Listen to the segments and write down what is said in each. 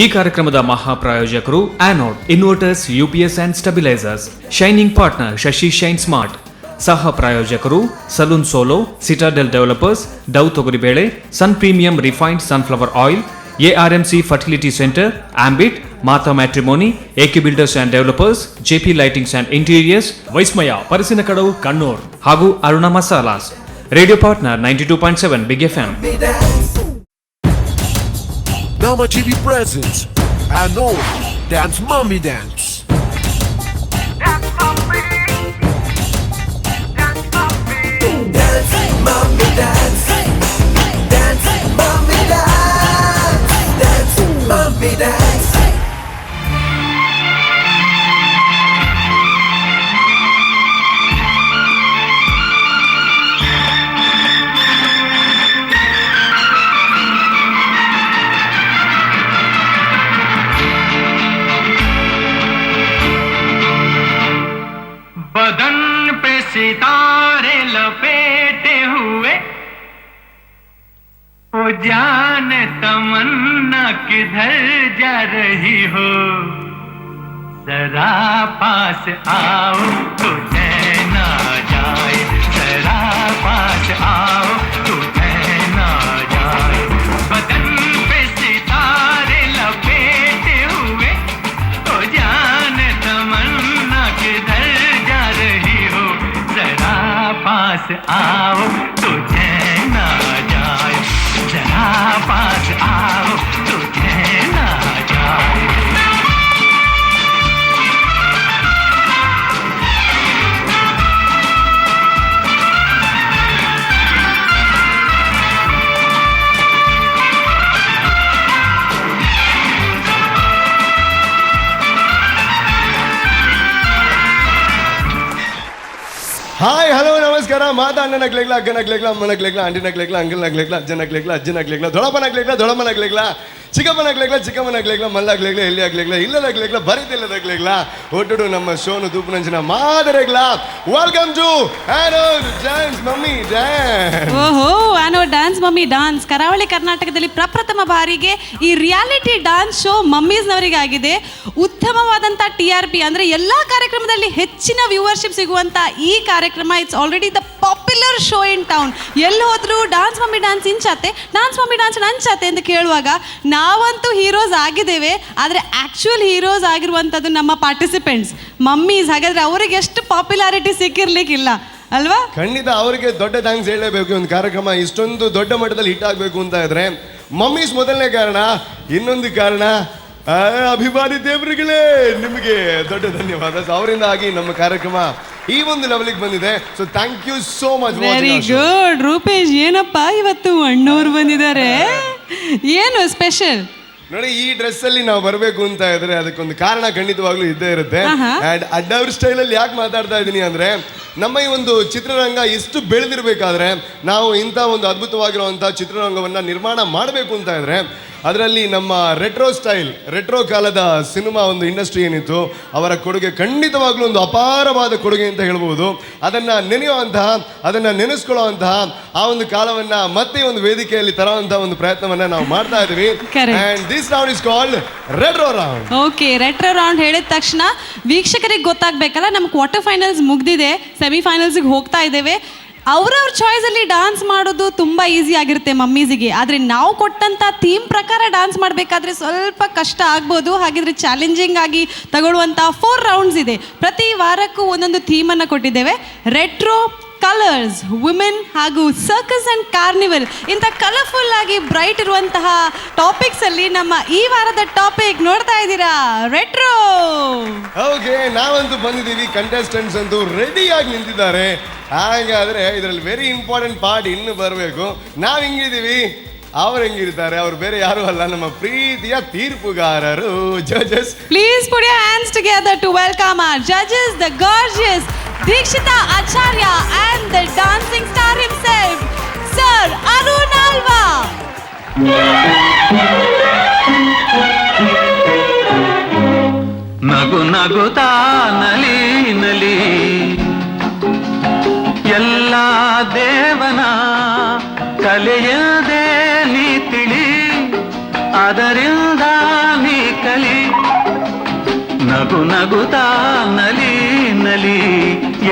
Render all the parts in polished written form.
ಈ ಕಾರ್ಯಕ್ರಮದ ಮಹಾಪ್ರಾಯೋಜಕರು anode inverters, UPS and stabilisers. Shining partner Shashi shine smart. ಸಹ ಪ್ರಾಯೋಜಕರು salon solo, citadel developers, Dove ತೊಗರಿಬೇಳೆ, sun premium refined sunflower oil, ARMC fertility centre, ಆಂಬಿಟ್, Mata matrimony, AK builders and developers, JP lightings and interiors, ವೈಸ್ಮಯ ಪರಿಸಿನ ಕಡವು ಕಣ್ಣೂರ್ ಹಾಗೂ Aruna masalas. Radio partner 92.7 big FM. Nama TV presents Anod Dance Mommy Dance. Dance mommy, dance mommy, dance mommy, dance, dance mommy, dance, dance mommy, dance. बदन पे सितारे लपेटे हुए, ओ जान तमन्ना किधर जा रही हो, जरा पास आओ तो चैन आ जाए, जरा पास आओ तो चैन आ जाए. बदन पे सितारे लपेटे हुए, ओ जान तमन्ना किधर पास आओ तो चैन आ जाए, जरा पास आओ तो चैन आ जाए. ಹಾಯ್, ಹಲೋ, ನಮಸ್ಕಾರ. ಮಾತಾ ಅಣ್ಣನಗ್ಲೇಗ್ಲ, ಅಗ್ಗನಗ್ಲೇಗ್ಲ, ಅಮ್ಮನಗ್ಲೇಗ್ಲ, ಆಂಟಿನಗ್ಲೇಗ್ಲ, ಅಂಕಲ್ನಗ್ಲೇಗ್ಲ, ಅಜ್ಜನಗ್ಲೇಗ್ಲ, ಅಜ್ಜನಗ್ಲೇಗ್ಲ, ದೊಡ್ಡಪ್ಪನಗ್ಲೇಗ್ಲ, ದೊಡ್ಡಮ್ಮನಗ್ಲೇಗ್ಲ, ಚಿಕ್ಕಮ್ಮನಗ್ಲೇಗ್ಲ, ಚಿಕ್ಕಮ್ಮನಗ್ಲೇಗ್ಲ, ಮಲ್ಲಾಗ್ಲೇಗ್ಲ, ಎಲ್ಲಿ ಆಗ್ಲೇಗ್ಲ, ಇಲ್ಲದಾಗ್ಲೇಗ್ಲ, ಬರೀತಿಲ್ಲದಾಗ್ಲೇಗ್ಲ, ಒಟ್ಟು ನಮ್ಮ ಶೋನು ತೂಪುನಂಚಿನ ಮಾದರೆಗ್ಲ. Welcome to Anode dance mummy dance. ಓಹೋ, ಆನೋಡ್ ಡ್ಯಾನ್ಸ್ ಮಮ್ಮಿ ಡ್ಯಾನ್ಸ್ ಕರಾವಳಿ ಕರ್ನಾಟಕದಲ್ಲಿ ಪ್ರಪ್ರಥಮ ಬಾರಿಗೆ ಈ ರಿಯಾಲಿಟಿ ಡ್ಯಾನ್ಸ್ ಶೋ ಮಮ್ಮೀಸ್ನವರಿಗೆ ಆಗಿದೆ. ಉತ್ತಮವಾದಂಥ TRP ಅಂದರೆ ಎಲ್ಲ ಕಾರ್ಯಕ್ರಮದಲ್ಲಿ ಹೆಚ್ಚಿನ ವ್ಯೂವರ್ಶಿಪ್ ಸಿಗುವಂಥ ಈ ಕಾರ್ಯಕ್ರಮ it's already the popular show in town. ಎಲ್ಲಿ ಹೋದ್ರು ಡ್ಯಾನ್ಸ್ ಮಮ್ಮಿ ಡ್ಯಾನ್ಸ್ ಇಂಚಾತೆ, ಡ್ಯಾನ್ಸ್ ಮಮ್ಮಿ ಡ್ಯಾನ್ಸ್ ನಂಚಾತೆ ಅಂತ ಕೇಳುವಾಗ ನಾವಂತೂ ಹೀರೋಸ್ ಆಗಿದ್ದೇವೆ, ಆದರೆ ಆ್ಯಕ್ಚುಯಲ್ ಹೀರೋಸ್ ಆಗಿರುವಂಥದ್ದು ನಮ್ಮ ಪಾರ್ಟಿಸಿಪೆಂಟ್ಸ್ ಮಮ್ಮೀಸ್. ಹಾಗಾದರೆ ಅವರಿಗೆ ಎಷ್ಟು ಪಾಪ್ಯುಲಾರಿಟಿ ಸಿಕ್ಕಿರ್ಲಿಕ್ಕಿಲ್ಲ ಅಲ್ವಾ? ಖಂಡಿತ ಅವರಿಗೆ ದೊಡ್ಡ ಥ್ಯಾಂಕ್ಸ್ ಹೇಳಲೇಬೇಕು. ಒಂದು ಕಾರ್ಯಕ್ರಮ ಇಷ್ಟೊಂದು ದೊಡ್ಡ ಮಟ್ಟದಲ್ಲಿ ಹಿಟ್ ಆಗಬೇಕು ಅಂತ ಇದ್ರೆ ಮಮ್ಮೀಸ್ ಮೊದಲನೇ ಕಾರಣ. ಇನ್ನೊಂದು ಕಾರಣ ಅಭಿಮಾನಿ ದೇವರುಗಳೇ, ನಿಮಗೆ ದೊಡ್ಡ ಧನ್ಯವಾದ. ಅವರಿಂದ ಆಗಿ ನಮ್ಮ ಕಾರ್ಯಕ್ರಮ ಈ ಒಂದು ಲೆವೆಲ್ಗೆ ಬಂದಿದೆ. So thank you so much. Very good. Rupesh, ಏನಪ್ಪ ಇವತ್ತು ಅಣ್ಣವ್ರು ಬಂದಿದ್ದಾರೆ, ಏನು ಸ್ಪೆಷಲ್? ನೋಡಿ, ಈ ಡ್ರೆಸ್ ಅಲ್ಲಿ ನಾವು ಬರಬೇಕು ಅಂತ ಇದ್ರೆ ಅದಕ್ಕೊಂದು ಕಾರಣ ಖಂಡಿತವಾಗ್ಲೂ ಇದ್ದೇ ಇರುತ್ತೆ. ಅಂಡ್ ಅಡ್ಡವ್ರ ಸ್ಟೈಲ್ ಅಲ್ಲಿ ಯಾಕೆ ಮಾತಾಡ್ತಾ ಇದ್ದೀನಿ ಅಂದ್ರೆ, ನಮ್ಮ ಈ ಒಂದು ಚಿತ್ರರಂಗ ಎಷ್ಟು ಬೆಳೆದಿರ್ಬೇಕಾದ್ರೆ ನಾವು ಇಂಥ ಒಂದು ಅದ್ಭುತವಾಗಿರುವಂಥ ಚಿತ್ರರಂಗವನ್ನು ನಿರ್ಮಾಣ ಮಾಡಬೇಕು ಅಂತ ಇದ್ರೆ ಅದರಲ್ಲಿ ನಮ್ಮ ರೆಟ್ರೋ ಕಾಲದ ಸಿನಿಮಾ ಒಂದು ಇಂಡಸ್ಟ್ರಿ ಏನಿತ್ತು ಅವರ ಕೊಡುಗೆ ಖಂಡಿತವಾಗ್ಲೂ ಒಂದು ಅಪಾರವಾದ ಕೊಡುಗೆ ಅಂತ ಹೇಳ್ಬೋದು. ಅದನ್ನು ಅದನ್ನು ನೆನೆಸ್ಕೊಳ್ಳುವಂತಹ ಆ ಒಂದು ಕಾಲವನ್ನು ಮತ್ತೆ ಒಂದು ವೇದಿಕೆಯಲ್ಲಿ ತರುವಂತಹ ಒಂದು ಪ್ರಯತ್ನವನ್ನು ನಾವು ಮಾಡ್ತಾ ಇದ್ದೀವಿ. And this round is called retro round. Okay, retro round ಹೇಳಿದ ತಕ್ಷಣ ವೀಕ್ಷಕರಿಗೆ ಗೊತ್ತಾಗಬೇಕಲ್ಲ, ನಮ್ಮ ಕ್ವಾರ್ಟರ್ ಫೈನಲ್ಸ್ ಮುಗ್ದಿದೆ, ಸೆಮಿಫೈನಲ್ಸ್ಗೆ ಹೋಗ್ತಾ ಇದ್ದೇವೆ. ಅವ್ರವ್ರ ಚಾಯ್ಸಲ್ಲಿ ಡಾನ್ಸ್ ಮಾಡೋದು ತುಂಬ ಈಸಿ ಆಗಿರುತ್ತೆ ಮಮ್ಮೀಸಿಗೆ, ಆದರೆ ನಾವು ಕೊಟ್ಟಂಥ ಥೀಮ್ ಪ್ರಕಾರ ಡಾನ್ಸ್ ಮಾಡಬೇಕಾದ್ರೆ ಸ್ವಲ್ಪ ಕಷ್ಟ ಆಗ್ಬೋದು. ಹಾಗಿದ್ರೆ ಚಾಲೆಂಜಿಂಗ್ ಆಗಿ ತಗೊಳ್ಳುವಂಥ 4 ರೌಂಡ್ಸ್ ಇದೆ. ಪ್ರತಿ ವಾರಕ್ಕೂ ಒಂದೊಂದು ಥೀಮನ್ನು ಕೊಟ್ಟಿದ್ದೇವೆ. ರೆಟ್ರೋ, ಕಲರ್ಸ್, ವುಮೆನ್ ಹಾಗೂ ಸರ್ಕಸ್ ಆ್ಯಂಡ್ ಕಾರ್ನಿವಲ್, ಇಂಥ ಕಲರ್ಫುಲ್ ಆಗಿ ಬ್ರೈಟ್ ಇರುವಂತಹ ಟಾಪಿಕ್ಸಲ್ಲಿ ನಮ್ಮ ಈ ವಾರದ ಟಾಪಿಕ್ ನೋಡ್ತಾ ಇದ್ದೀರಾ, ರೆಟ್ರೋ. ಓಕೆ, ನಾವಂತೂ ಬಂದಿದ್ದೀವಿ, ಕಂಟೆಸ್ಟೆಂಟ್ಸ್ ಅಂತೂ ರೆಡಿಯಾಗಿ ನಿಂತಿದ್ದಾರೆ. ಹಾಗಾದರೆ ಇದರಲ್ಲಿ ವೆರಿ ಇಂಪಾರ್ಟೆಂಟ್ ಪಾರ್ಟ್ ಇನ್ನು ಬರಬೇಕು. ನಾವು ಹೆಂಗಿದ್ದೀವಿ, ಅವ್ರು ಹೆಂಗಿರ್ತಾರೆ, ಅವ್ರು ಬೇರೆ ಯಾರು ಅಲ್ಲ, ನಮ್ಮ ಪ್ರೀತಿಯ ತೀರ್ಪುಗಾರರು, judges. Please put your hands together to welcome our judges, the gorgeous Deekshita Acharya and the dancing star himself, Sir Arun Alva. ನಗು ನಗುತ್ತಾ ನಲಿ ನಲಿ ಎಲ್ಲ ದೇವನ ಕಲೆಯದೆ ನೀ ತಿಳಿ, ಅದರಿಂದ ನೀ ನಗು ನಗುತ್ತಾ ನಲಿ ನಲಿ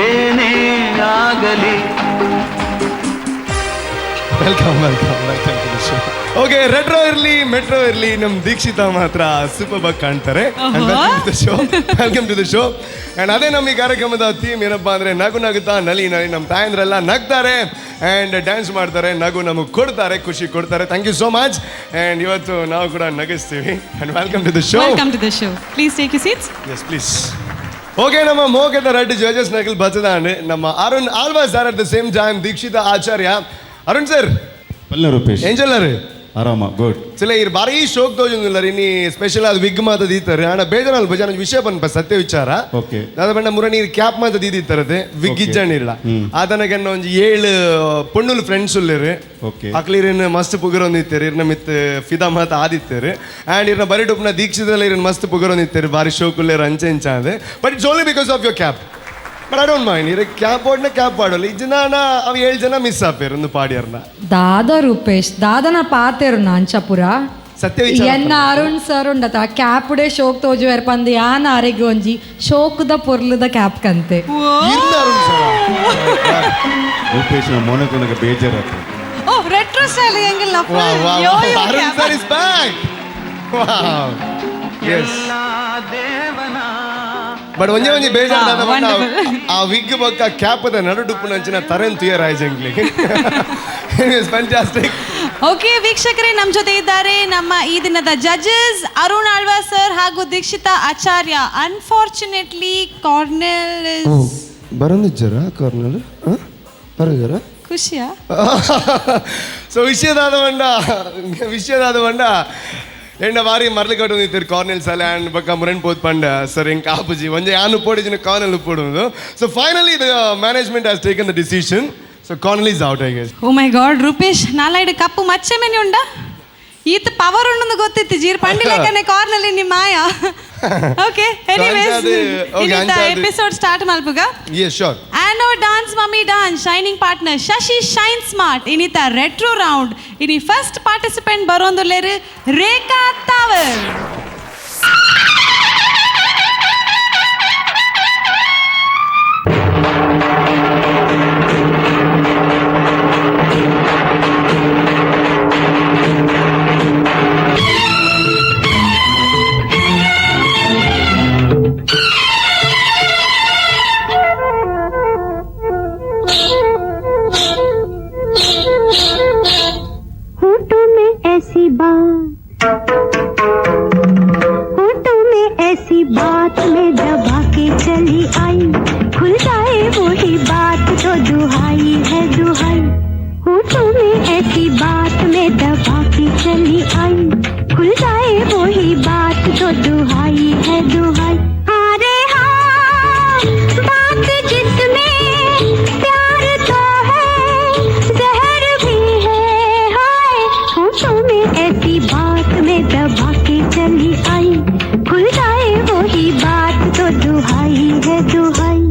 ಏನೇ ಆಗಲಿ. Welcome to the show. Okay, retro ಇರ್ಲಿ ಮೆಟ್ರೋ ಇರ್ಲಿ, ನಮ್ ದೀಕ್ಷಿತಾ ಮಾತ್ರ ಸೂಪರ್ ಆಗಿ ಕಾಣ್ತಾರೆ. Welcome to the show. And ಅದೇ ನಮ್ಮ ಈ ಕಾರ್ಯಕ್ರಮದ ಥೀಮ್ ಏನಪ್ಪಾ ಅಂದ್ರೆ ನಗು ನಗುತ್ತಾ ನಲಿ ನಲಿ. ನಮ್ಮ ತಾಯಂದ್ರೆಲ್ಲ ನಗ್ತಾರೆ ಅಂಡ್ ಡ್ಯಾನ್ಸ್ ಮಾಡ್ತಾರೆ, ನಗು ನಮಗೆ ಕೊಡ್ತಾರೆ, ಖುಷಿ ಕೊಡ್ತಾರೆ. Thank you so much. And ಇವತ್ತು ನಾವು ಕೂಡ ನಗಿಸ್ತೀವಿ. And welcome to the show. Welcome to the show. Please take you seats. Yes please. Okay, ನಮ್ಮ ಮೋಗದ ರೆಡ್ ಜಡ್ಜಸ್ ನಕಲ್ ಬರ್ತದಾನೆ ನಮ್ಮ Arun Alva sir at the same time Dikshita Acharya. Arun sir ಪಲ್ಲ ರೂಪೇಶ್ ಏಂಜಲ್ ಆರಾಮ ಗುಡ್ ಚಲ ಇರ್ ಬಾರಿ ಶೋಕ್ ತೋಜುಂದಿಲ್ಲ ರೀ ನೀ ಸ್ಪೆಷಲ್ ಅದು ವಿಗ್ ಮಾತ ದೀತಾರೆ ಅಣ್ಣ ಬೇಜಾರಲ್ಲ ಭಜನ ವಿಷಯ ಪನ್ಪ ಸತ್ಯ ವಿಚಾರ ಓಕೆ ದಾದ ಬಣ್ಣ ಮುರ ನೀರು ಕ್ಯಾಪ್ ಮಾತ ದೀದಿತ್ತರದೆ ವಿಗ್ ಇಜ್ಜಣ್ಣಿಲ್ಲ ಆತನಗನ್ನ ಒಂಜಿ 7 ಪೊಣ್ಣುಲು ಫ್ರೆಂಡ್ಸ್ ಉಲ್ಲೇರು ಓಕೆ ಅಕ್ಲಿರಿನ ಮಸ್ತ್ ಪುಗರೊಂದಿತ್ತೇರಿ ಇರ್ನ ಮಿತ್ ಫಿದಾ ಮಾತ ಆದಿತ್ತೇರಿ ಆ್ಯಂಡ್ ಇರ್ನ ಬರೀ ಟುಪ್ನ ದೀಕ್ಷಿತದಲ್ಲಿ ಇರ್ನ ಮಸ್ತ್ ಪುಗರೊಂದಿತ್ತೇರಿ ಬಾರಿ ಶೋಕ್ ಉಲ್ಲೇರು ಅಂಚೆ ಅಂಚಾದೆ but it's only because of your cap. But I don't mind ಇರ ಕ್ಯಾಪ್ ಓಡ್ನ ಕ್ಯಾಪ್ ಪಾಡೋಲ್ಲ ಈ ಜನ ಅವು 7 ಜನ ಮಿಸ್ ಆಪೇರು ಒಂದು ಪಾಡಿಯರ್ನ దాదా రూపేష్ దాదన పాతేరు నాంచపుర ಸತ್ಯ ವಿಚಾರ ಎನ್ನ ಅರುಣ್ ಸರ್ ಉಂಡತ ಕ್ಯಾಪ್ಡೆ ಶೋಕ್ ತೋಜು ಎರ್ಪಂದು ಯಾನ ಆರೆಗೆ ಒಂಜಿ ಶೋಕದ ಪೊರ್ಲದ ಕ್ಯಾಪ್ ಕಂತೆ ಇರ್ನ ಅರುಣ್ ಸರ ರೂಪೇಶ್ ಮೊನಕೊನಗ ಬೇಜಾರಾಗ್ತದೆ. ಓ ರೆಟ್ರೋ ಸ್ಟೈಲ್ ಹೆಂಗಿಲ್ಲ Arun sir is back. Wow yes ದೇವನ ಬಟ್ ಒಂಜಿ ಬೇಜಾರಾದ ಆ ವಿಗ್ ಬೊಕ್ಕ ಕ್ಯಾಪ್ ದ ನಡು ಡುಪ್ಪು ನಂಚಿನ ತರೆನ್ ತುಯರ್ ಆಯ್ಜಂಗ್ಲಿ. It's fantastic. ಓಕೆ ವೀಕ್ಷಕರೇ, ನಮ್ಮ ಜೊತೆ ಇದ್ದಾರೆ ನಮ್ಮ ಈ ದಿನದ ಜಡ್ಜಸ್ ಅರುಣ್ ಆಳ್ವಾ ಸರ್ ಹಾಗೂ ದೀಕ್ಷಿತಾ ಆಚಾರ್ಯ. ಅನ್ಫಾರ್ಚುನೇಟ್ಲಿ ಕಾರ್ನೆಲ್ ಬರಂದಿಜ್ಜರ ಕಾರ್ನಲ್ ಬರಂಜರ ಖುಷಿಯಾ ಸೊ ವಿಷಯದಾದ ಬಂಡ ಎಂಡ ಬಾರಿ ಮರ್ಲಿ ಕಟ್ಟು ನಿಂತಿರು ಕಾರ್ನೆಲ್ ಸಲ ಆ್ಯಂಡ್ ಬಕ್ಕ ಮುರಣ್ ಪೋತ್ ಪಂಡ ಸರ್ ಹೆಂಗೆ ಕಾಪುಜಿ ಒಂಜೆ ಯಾನು ಪೋಡಿಜಿನ ಕಾರ್ನೆಲ್ ಉಪ್ಪೋಡುವುದು. So finally the management has taken the decision. So Cornel is out I guess. Oh my God Rupesh ನಾಲೈಡ್ ಕಪ್ಪು ಮಚ್ಚೆ ಮೆನಿ ಉಂಡ ಈತ ಪವರ್ ಉಂಡು ಗೊತ್ತಿತ್ತು ಜೀರ್ ಪಂಡಿಲಕ್ಕನೆ ಕಾರ್ನಲ್ಲಿ ನಿಮ್ಮ ಮಾಯ. ಓಕೆ ಎನಿವೇಸ್ ಎಪಿಸೋಡ್ ಸ್ಟಾರ್ಟ್ ಮಲ್ಪುಗ. Yes sure. And our dance mummy dance shining partner Shashi Shine Smart inita retro round ini first participant barondulleru Rekha Thavar. होठों में ऐसी बात में दबा के चली आई, खुल जाए वही बात तो दुहाई है दुहाई. होठों में ऐसी बात में दबा के चली आई, खुल जाए वही बात तो दुहाई है दुहाई. अरे हाँ बात जिसमें प्यार तो है जहर भी है हाय. होठों में ऐसी बात में दबा के चली आई, खुल जाए वही बात तो दुहाई है दुहाई.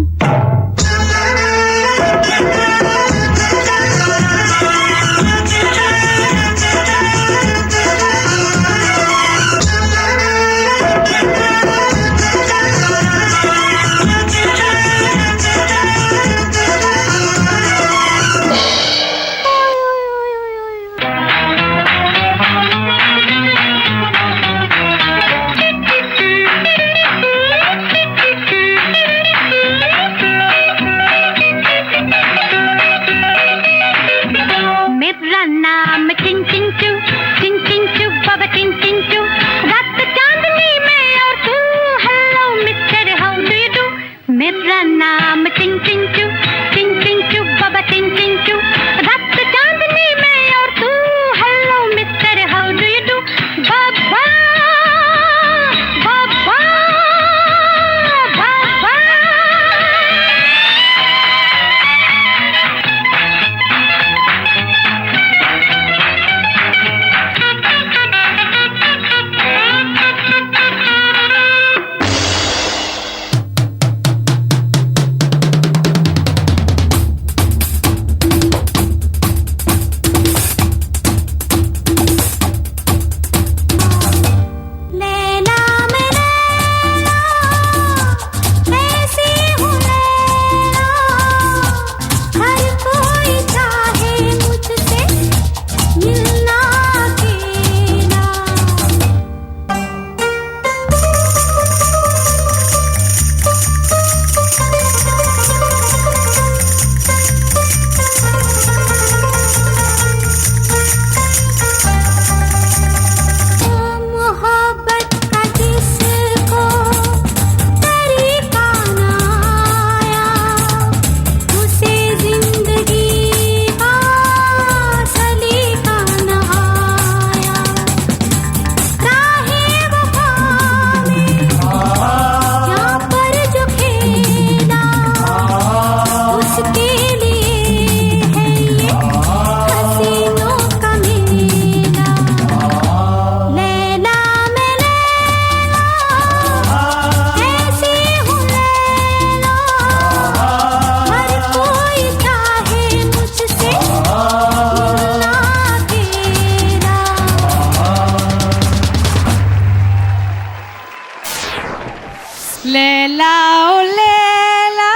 ಲೇಲಾ ಓ ಲೇಲಾ.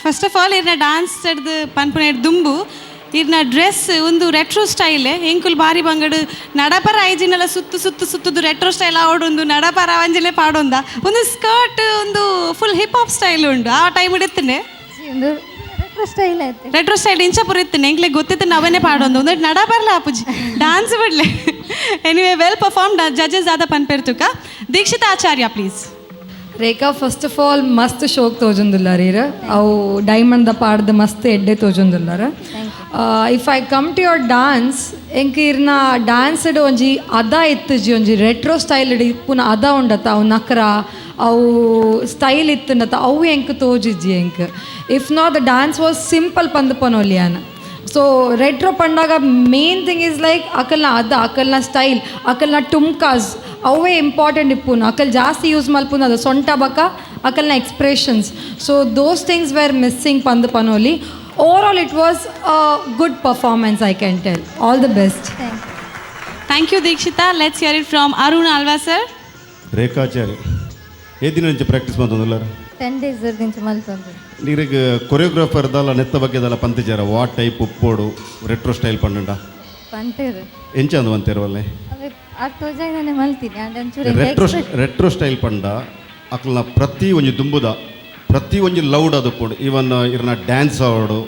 ಫಸ್ಟ್ ಆಫ್ ಆಲ್ ಇರ್ನ ಡಾನ್ಸ್ ಹಿಡ್ದು ಪನ್ಪುನ ದುಂಬು ಇರ್ನ ಡ್ರೆಸ್ ಒಂದು ರೆಟ್ರೋ ಸ್ಟೈಲ್ ಎಂಕುಲ್ ಬಾರಿ ಬಂಗಡು ನಡಪರ ಐಜಿನೆಲ್ಲ ಸುತ್ತುದು ರೆಟ್ರೋ ಸ್ಟೈಲ್ ಆವಡೊಂದು ನಡಪರ ಅಂಜಲೆ ಪಾಡೊಂದ ಒಂದು ಸ್ಕರ್ಟ್ ಒಂದು ಫುಲ್ ಹಿಪ್ ಹಾಪ್ ಸ್ಟೈಲ್ ಉಂಡು ಆ ಟೈಮ್ ಇಡುತ್ತೇನೆ ರೆಟ್ರೋ ಸ್ಟೈಲ್ ಇಂಚ ಪುರಿತ್ತೇನೆ ಎಂಕ್ಲೆ ಗೊತ್ತಿತ್ತು ನಾವೇನೇ ಪಾಡೊಂದು ಒಂದು ನಡಪರ್ಲ ಆಪುಜಿ ಡಾನ್ಸ್ ಬಿಡ್ಲೆ. ಎನಿವೆ ವೆಲ್ ಪರ್ಫಾರ್ಮ್ ಜಜಸ್ ಆದ ಪನ್ಪೆರ್ತುಕ. Dikshita Acharya please. Rekha first of all ಮಸ್ತ್ ಶೋಕ್ ತೋಜೊಂದುಲ್ಲಾರ ಇರ ಅವು ಡೈಮಂಡ್ ದ ಪಾಡ್ದು ಮಸ್ತ್ ಎಡ್ಡೆ ತೋಜೊಂದುಲ್ಲಾರ. If I come to your dance ಎಂಕ್ ಇರ್ನ ಡ್ಯಾನ್ಸ್ ಇಡು ಒಂಜಿ ಅದ ಇತ್ತಜಿ ಒಂಜಿ ರೆಟ್ರೋ ಸ್ಟೈಲ್ ಇಡು ಪುನಃ ಅದ ಉಂಡತ್ತ ಅವು ನಕ್ರ ಅವು ಸ್ಟೈಲ್ ಇತ್ತುಂಡತ್ತ ಅವು ಎಂಕ್ ತೋಜಿಜ್ಜಿ ಎಂಕ್. If not the dance was simple ಪಂದ್ ಪನೋಲಿಯಾನ. ಸೊ ರೆಟ್ರೋ ಪಂಡಾಗ ಮೇನ್ ಥಿಂಗ್ ಈಸ್ ಲೈಕ್ ಅಕಲ್ನ ಅದ ಅಕಲ್ನ ಸ್ಟೈಲ್ ಅಕಲ್ನ ಟುಮ್ಕಾಸ್ ಅವೇ ಇಂಪಾರ್ಟೆಂಟ್ ಇಪ್ಪುನು ಅಕಲ್ ಜಾಸ್ತಿ ಯೂಸ್ ಮಲ್ಪುನು ಅದು ಸೊಂಟ ಬಕ ಅಕಲ್ನ expressions. So those things were missing ಪಂದ್ ಪನೋಲಿ. Overall it was a good performance I can tell. All the best. Thank you Dikshita. Let's hear it from Arun Alva sir? ರೇಖಾಚಾರ್ಯ ಏ ದಿನ నుంచి ಪ್ರಾಕ್ಟೀಸ್ ಮಾಡ್ತಂದಿಲ್ಲ 10 days నుంచి ಮಲ್ತಂದು ನೀರಿಗೆ ಕೊರಿಯೋಗ್ರಾಫರ್ದಲ್ಲ ನೆತ್ತ ಬಗ್ಗೆದಲ್ಲ ಪಂತಿಜಾರ ವಾಟ್ ಟೈಪ್ ಉಪ್ಪೋಡು ರೆಟ್ರೋ ಸ್ಟೈಲ್ ಪಂಡ ಪಂತೇರು ಎಂಚ ಅಂದು ಅಂತಿರವಲ್ಲೇ ಅವೆ ತೋಜಾಗನೆ ಮಲ್ತೀನಿ ಅಂಡ್ ಒಂಚೂರು ರೆಟ್ರೋ ಸ್ಟೈಲ್ ಪಂಡ ಅಕ್ಲನ ಪ್ರತಿ ಒಂಜಿ ದುಂಬುದ ಪ್ರತಿ ಒಂಜಿ ಲೌಡ್ ಅದು ಪೋಡು. ಇವನ್ ಇರ್ನ ಡ್ಯಾನ್ಸ್ ಆವಡು,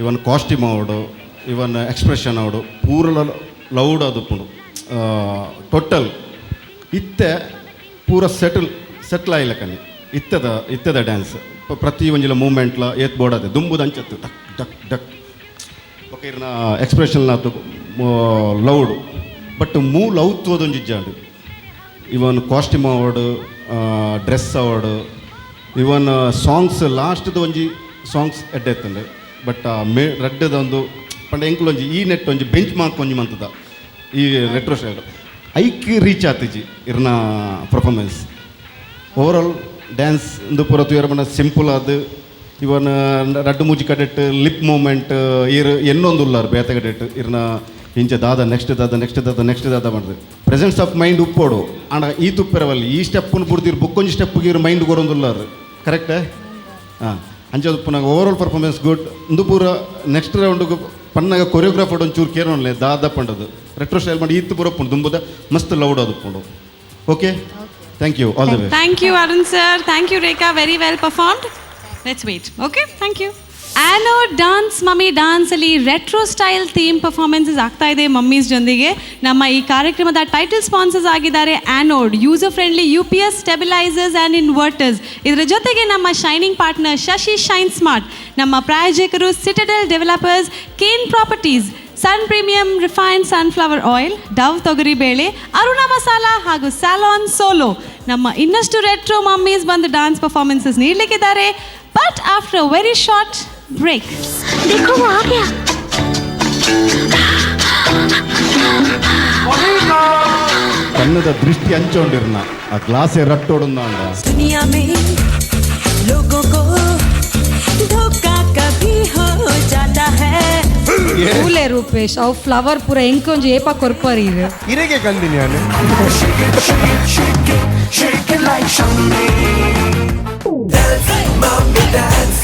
ಇವನ್ ಕಾಸ್ಟ್ಯೂಮ್ ಆವಡು, ಇವನ್ ಎಕ್ಸ್ಪ್ರೆಷನ್ ಆವಡು ಪೂರ ಲೌಡ್ ಅದು ಪೋಡು. ಟೋಟಲ್ ಇತ್ತೆ ಪೂರ ಸೆಟ್ಲ್ ಆಯ್ಲಕನಿ ಇತ್ತದ ಡ್ಯಾನ್ಸ್ ಪ್ರತಿ ಒಂಜಿಲ ಮೂಮೆಂಟ್ಲ ಏತ್ ಬೋಡದೆ ದುಂಬುದ ಅಂಚತ್ತು ಡಕ್ ಡಕ್ ಡಕ್ ಓಕೆ ಇರ್ನ ಎಕ್ಸ್ಪ್ರೆಷನ್ ಆತು ಲೌಡ್ ಬಟ್ ಲವ್ ತೋದೊಂಜಿಜ್ಜಾಡು. Even costume award, dress award, even songs ಲಾಸ್ಟ್ದು ಒಂಜಿ ಸಾಂಗ್ಸ್ ಎಡ್ಡೆತ್ತಂಡೆ ಬಟ್ ರೆಡ್ಡದ ಒಂದು ಪಂಡ ಎಂಕ್ಲು ಒಂಜಿ ಈ ನೆಟ್ ಒಂಜಿ ಬೆಂಚ್ ಮಾರ್ಕ್ ಒಂಜಿ ಮಂತದ ಈ ರೆಟ್ರೋ ಸ್ಟೈಲ್ ಐಕ್ ರೀಚ್ ಆತಿಜಿ ಇರ್ನ ಪರ್ಫಾರ್ಮೆನ್ಸ್. ಓವರಾಲ್ ಡ್ಯಾನ್ಸ್ ಇಂದು ಪೂರ ತುಯರ ಸಿಂಪಲ್ ಅದು ಇವನ್ ರಡ್ಡು ಮೂಜಿ ಕಡೆಟ್ ಲಿಪ್ ಮೂಮೆಂಟ್ ಇರ್ ಎನ್ನೊಂದು ಉಲ್ಲಾರು ಬೇತ ಕಡೆಟ್ ಇರ್ನ ಇಂಚ ದಾದ ನೆಕ್ಸ್ಟ್ ದಾದ ಮಾಡಿದೆ ಪ್ರೆಸೆನ್ಸ್ ಆಫ್ ಮೈಂಡ್ ಉಪ್ಪೋಡು ಆಂಡ ಈ ತುಪ್ಪೆರವಲ್ಲಿ ಈ ಸ್ಟೆಪ್ಪನ್ನು ಬುಡ್ದಿರು ಬುಕ್ಕೊಂಜಿ ಸ್ಟೆಪ್ಗೆ ಇರು ಮೈಂಡ್ ಗೊರೊಂದುಲ್ಲಾರು ಕರೆಕ್ಟ್. ಹಾಂ ಅಂಚದು ಪುನಃ ಓವರಾಲ್ ಪರ್ಫಾರ್ಮೆನ್ಸ್ ಗುಡ್. ಇಂದು ಪೂರ ನೆಕ್ಸ್ಟ್ ರೌಂಡ್ಗೆ ಪನ್ನಾಗ ಕೊರಿಯೋಗ್ರಾಫರ್ ಒಂಚೂರು ಕೇರೋನ್ಲೆ ದಾದ ಪಂಡದು ರೆಟ್ರೋ ಸ್ಟೈಲ್ ಮಾಡಿ ಇತ್ತು ಪೂರ ಪುಂಡು ದುಂಬುದ ಮಸ್ತ್ ಲೌಡ್ ಅದು ಪುಂಡು. Okay thank you all the best. Thank you Arun sir. Thank you Rekha. Very well performed. Let's wait. Okay thank you. Anode dance mummy ಡಾನ್ಸಲ್ಲಿ ರೆಟ್ರೋ ಸ್ಟೈಲ್ ಥೀಮ್ ಪರ್ಫಾರ್ಮೆನ್ಸಸ್ ಆಗ್ತಾ ಇದೆ ಮಮ್ಮೀಸ್ ಜೊಂದಿಗೆ. ನಮ್ಮ ಈ ಕಾರ್ಯಕ್ರಮದ ಟೈಟಲ್ ಸ್ಪಾನ್ಸರ್ಸ್ ಆಗಿದ್ದಾರೆ anode, user friendly UPS stabilisers and inverters. ಇದರ ಜೊತೆಗೆ ನಮ್ಮ shining partner Shashi shine smart, ನಮ್ಮ ಪ್ರಾಯೋಜಕರು citadel developers, Cane properties, sun premium refined sunflower oil, ಡವ್ ತೊಗರಿಬೇಳೆ, ಅರುಣ ಮಸಾಲ ಹಾಗೂ ಸ್ಯಾಲಾನ್ ಸೋಲೋ. ನಮ್ಮ ಇನ್ನಷ್ಟು ರೆಟ್ರೋ ಮಮ್ಮೀಸ್ ಬಂದು ಡಾನ್ಸ್ ಪರ್ಫಾರ್ಮೆನ್ಸಸ್ ನೀಡಲಿಕ್ಕಿದ್ದಾರೆ but after a very short break. Kannada ದೃಷ್ಟಿ ಹಂಚೋಂಡಿರ್ನ ಆ ಗ್ಲಾಸೇ ರಟ್ಟೋಡುಂದ दुनिया में लोगों को धोखा कभी हो जाता है. ಕೂಲೆ ರೂಪೇಶ್ ಅವು ಫ್ಲವರ್ ಪೂರ ಎಂಕೊಂಜಿ ಏಪ ಕೊರ್ಪರ್ ಇರು ಇರೆಗೆ ಕಂದಿನಿ ನಾನು Shake it like Shami. Dance, mommy, dance.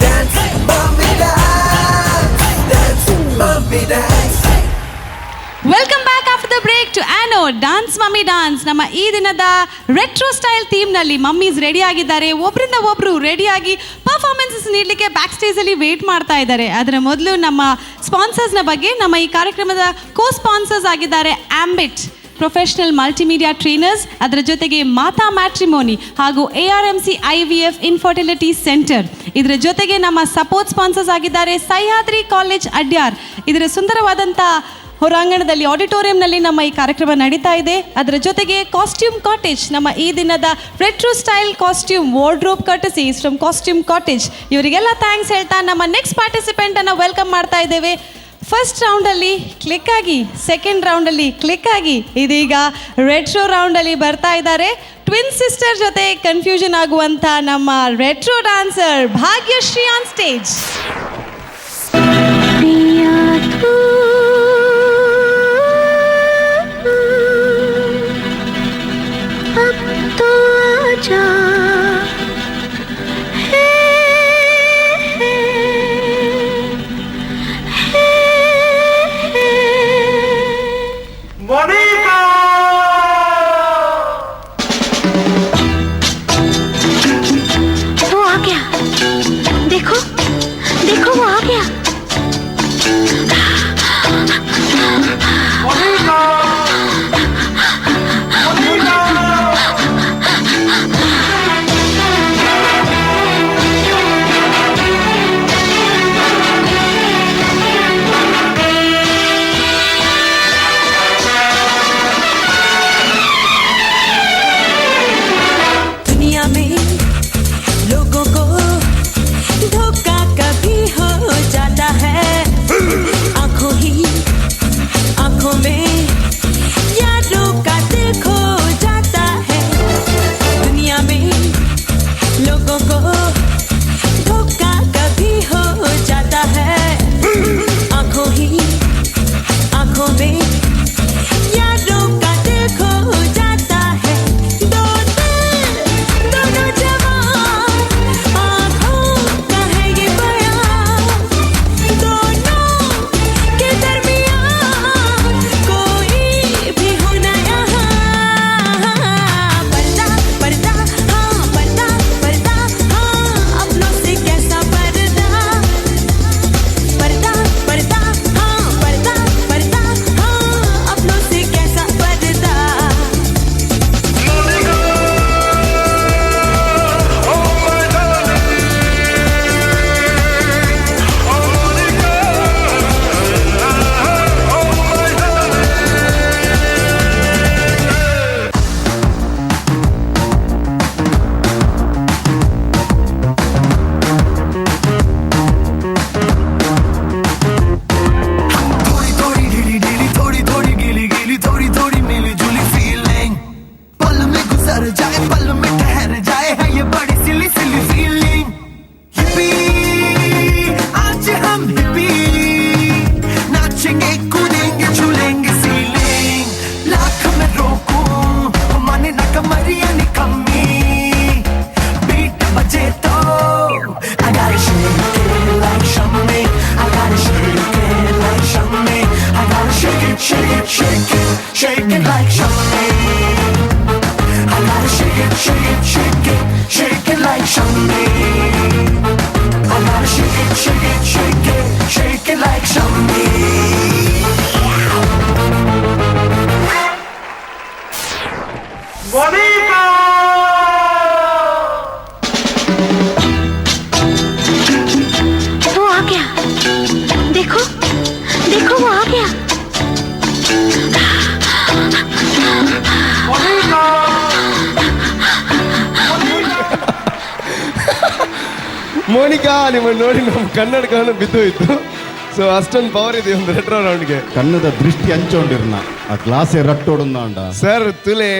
Dance, mommy, dance. Dance, mommy, dance. Welcome back after the break to anode dance mummy dance. ನಮ್ಮ ಈ ದಿನದ ರೆಟ್ರೋ ಸ್ಟೈಲ್ ಥೀಮ್ನಲ್ಲಿ ಮಮ್ಮೀಸ್ ರೆಡಿ ಆಗಿದ್ದಾರೆ. ಒಬ್ಬರಿಂದ ಒಬ್ಬರು ರೆಡಿಯಾಗಿ ಪರ್ಫಾರ್ಮೆನ್ಸಸ್ ನೀಡಲಿಕ್ಕೆ ಬ್ಯಾಕ್ ಸ್ಟೇಜಲ್ಲಿ ವೇಟ್ ಮಾಡ್ತಾ ಇದ್ದಾರೆ. ಅದರ ಮೊದಲು ನಮ್ಮ ಸ್ಪಾನ್ಸರ್ಸ್ನ ಬಗ್ಗೆ, ನಮ್ಮ ಈ ಕಾರ್ಯಕ್ರಮದ ಕೋ ಸ್ಪಾನ್ಸರ್ಸ್ ಆಗಿದ್ದಾರೆ ಆಂಬಿಟ್ ಪ್ರೊಫೆಷನಲ್ ಮಲ್ಟಿಮೀಡಿಯಾ ಟ್ರೈನರ್ಸ್, ಅದರ ಜೊತೆಗೆ ಮಾತಾ ಮ್ಯಾಟ್ರಿಮೋನಿ ಹಾಗೂ ARMC IVF ಇನ್ಫರ್ಟಿಲಿಟಿ ಸೆಂಟರ್. ಇದರ ಜೊತೆಗೆ ನಮ್ಮ ಸಪೋರ್ಟ್ ಸ್ಪಾನ್ಸರ್ಸ್ ಆಗಿದ್ದಾರೆ ಸಹ್ಯಾದ್ರಿ ಕಾಲೇಜ್ ಅಡ್ಯಾರ್. ಇದರ ಸುಂದರವಾದಂಥ ಹೊರಾಂಗಣದಲ್ಲಿ ಆಡಿಟೋರಿಯಂನಲ್ಲಿ ನಮ್ಮ ಈ ಕಾರ್ಯಕ್ರಮ ನಡೀತಾ ಇದೆ. ಅದರ ಜೊತೆಗೆ ಕಾಸ್ಟ್ಯೂಮ್ ಕಾಟೇಜ್, ನಮ್ಮ ಈ ದಿನದ retro style costume wardrobe courtesy from costume cottage. ಇವರಿಗೆಲ್ಲ ಥ್ಯಾಂಕ್ಸ್ ಹೇಳ್ತಾ ನಮ್ಮ ನೆಕ್ಸ್ಟ್ ಪಾರ್ಟಿಸಿಪೆಂಟನ್ನು ವೆಲ್ಕಮ್ ಮಾಡ್ತಾ ಇದ್ದೇವೆ. ಫಸ್ಟ್ ರೌಂಡಲ್ಲಿ ಕ್ಲಿಕ್ ಆಗಿ, ಸೆಕೆಂಡ್ ರೌಂಡಲ್ಲಿ ಕ್ಲಿಕ್ ಆಗಿ, ಇದೀಗ ರೆಟ್ರೋ ರೌಂಡಲ್ಲಿ ಬರ್ತಾ ಇದ್ದಾರೆ. ಟ್ವಿನ್ ಸಿಸ್ಟರ್ ಜೊತೆ ಕನ್ಫ್ಯೂಷನ್ ಆಗುವಂಥ ನಮ್ಮ retro dancer Bhagyashree on stage. अब तो आजा वो आ गया, देखो देखो वो आ गया. ಮೋನಿಕಾ ನಿಮ್ಮನ್ನು ನೋಡಿ ನಮ್ಮ ಕನ್ನಡಕವನ್ನು ಬಿದ್ದೋಯ್ತು. ಸೊ ಅಷ್ಟೊಂದು ಪವರ್ ಇದೆ ಒಂದು ರೆಟ್ರೋ ರೌಂಡ್ಗೆ. ಕನ್ನಡ ದೃಷ್ಟಿ ಹಂಚೋಂಡಿರ್ನ ಆ ಗ್ಲಾಸೇ ರಟ್ಟೋಡುಂದ ಸರ್ ತುಲೆ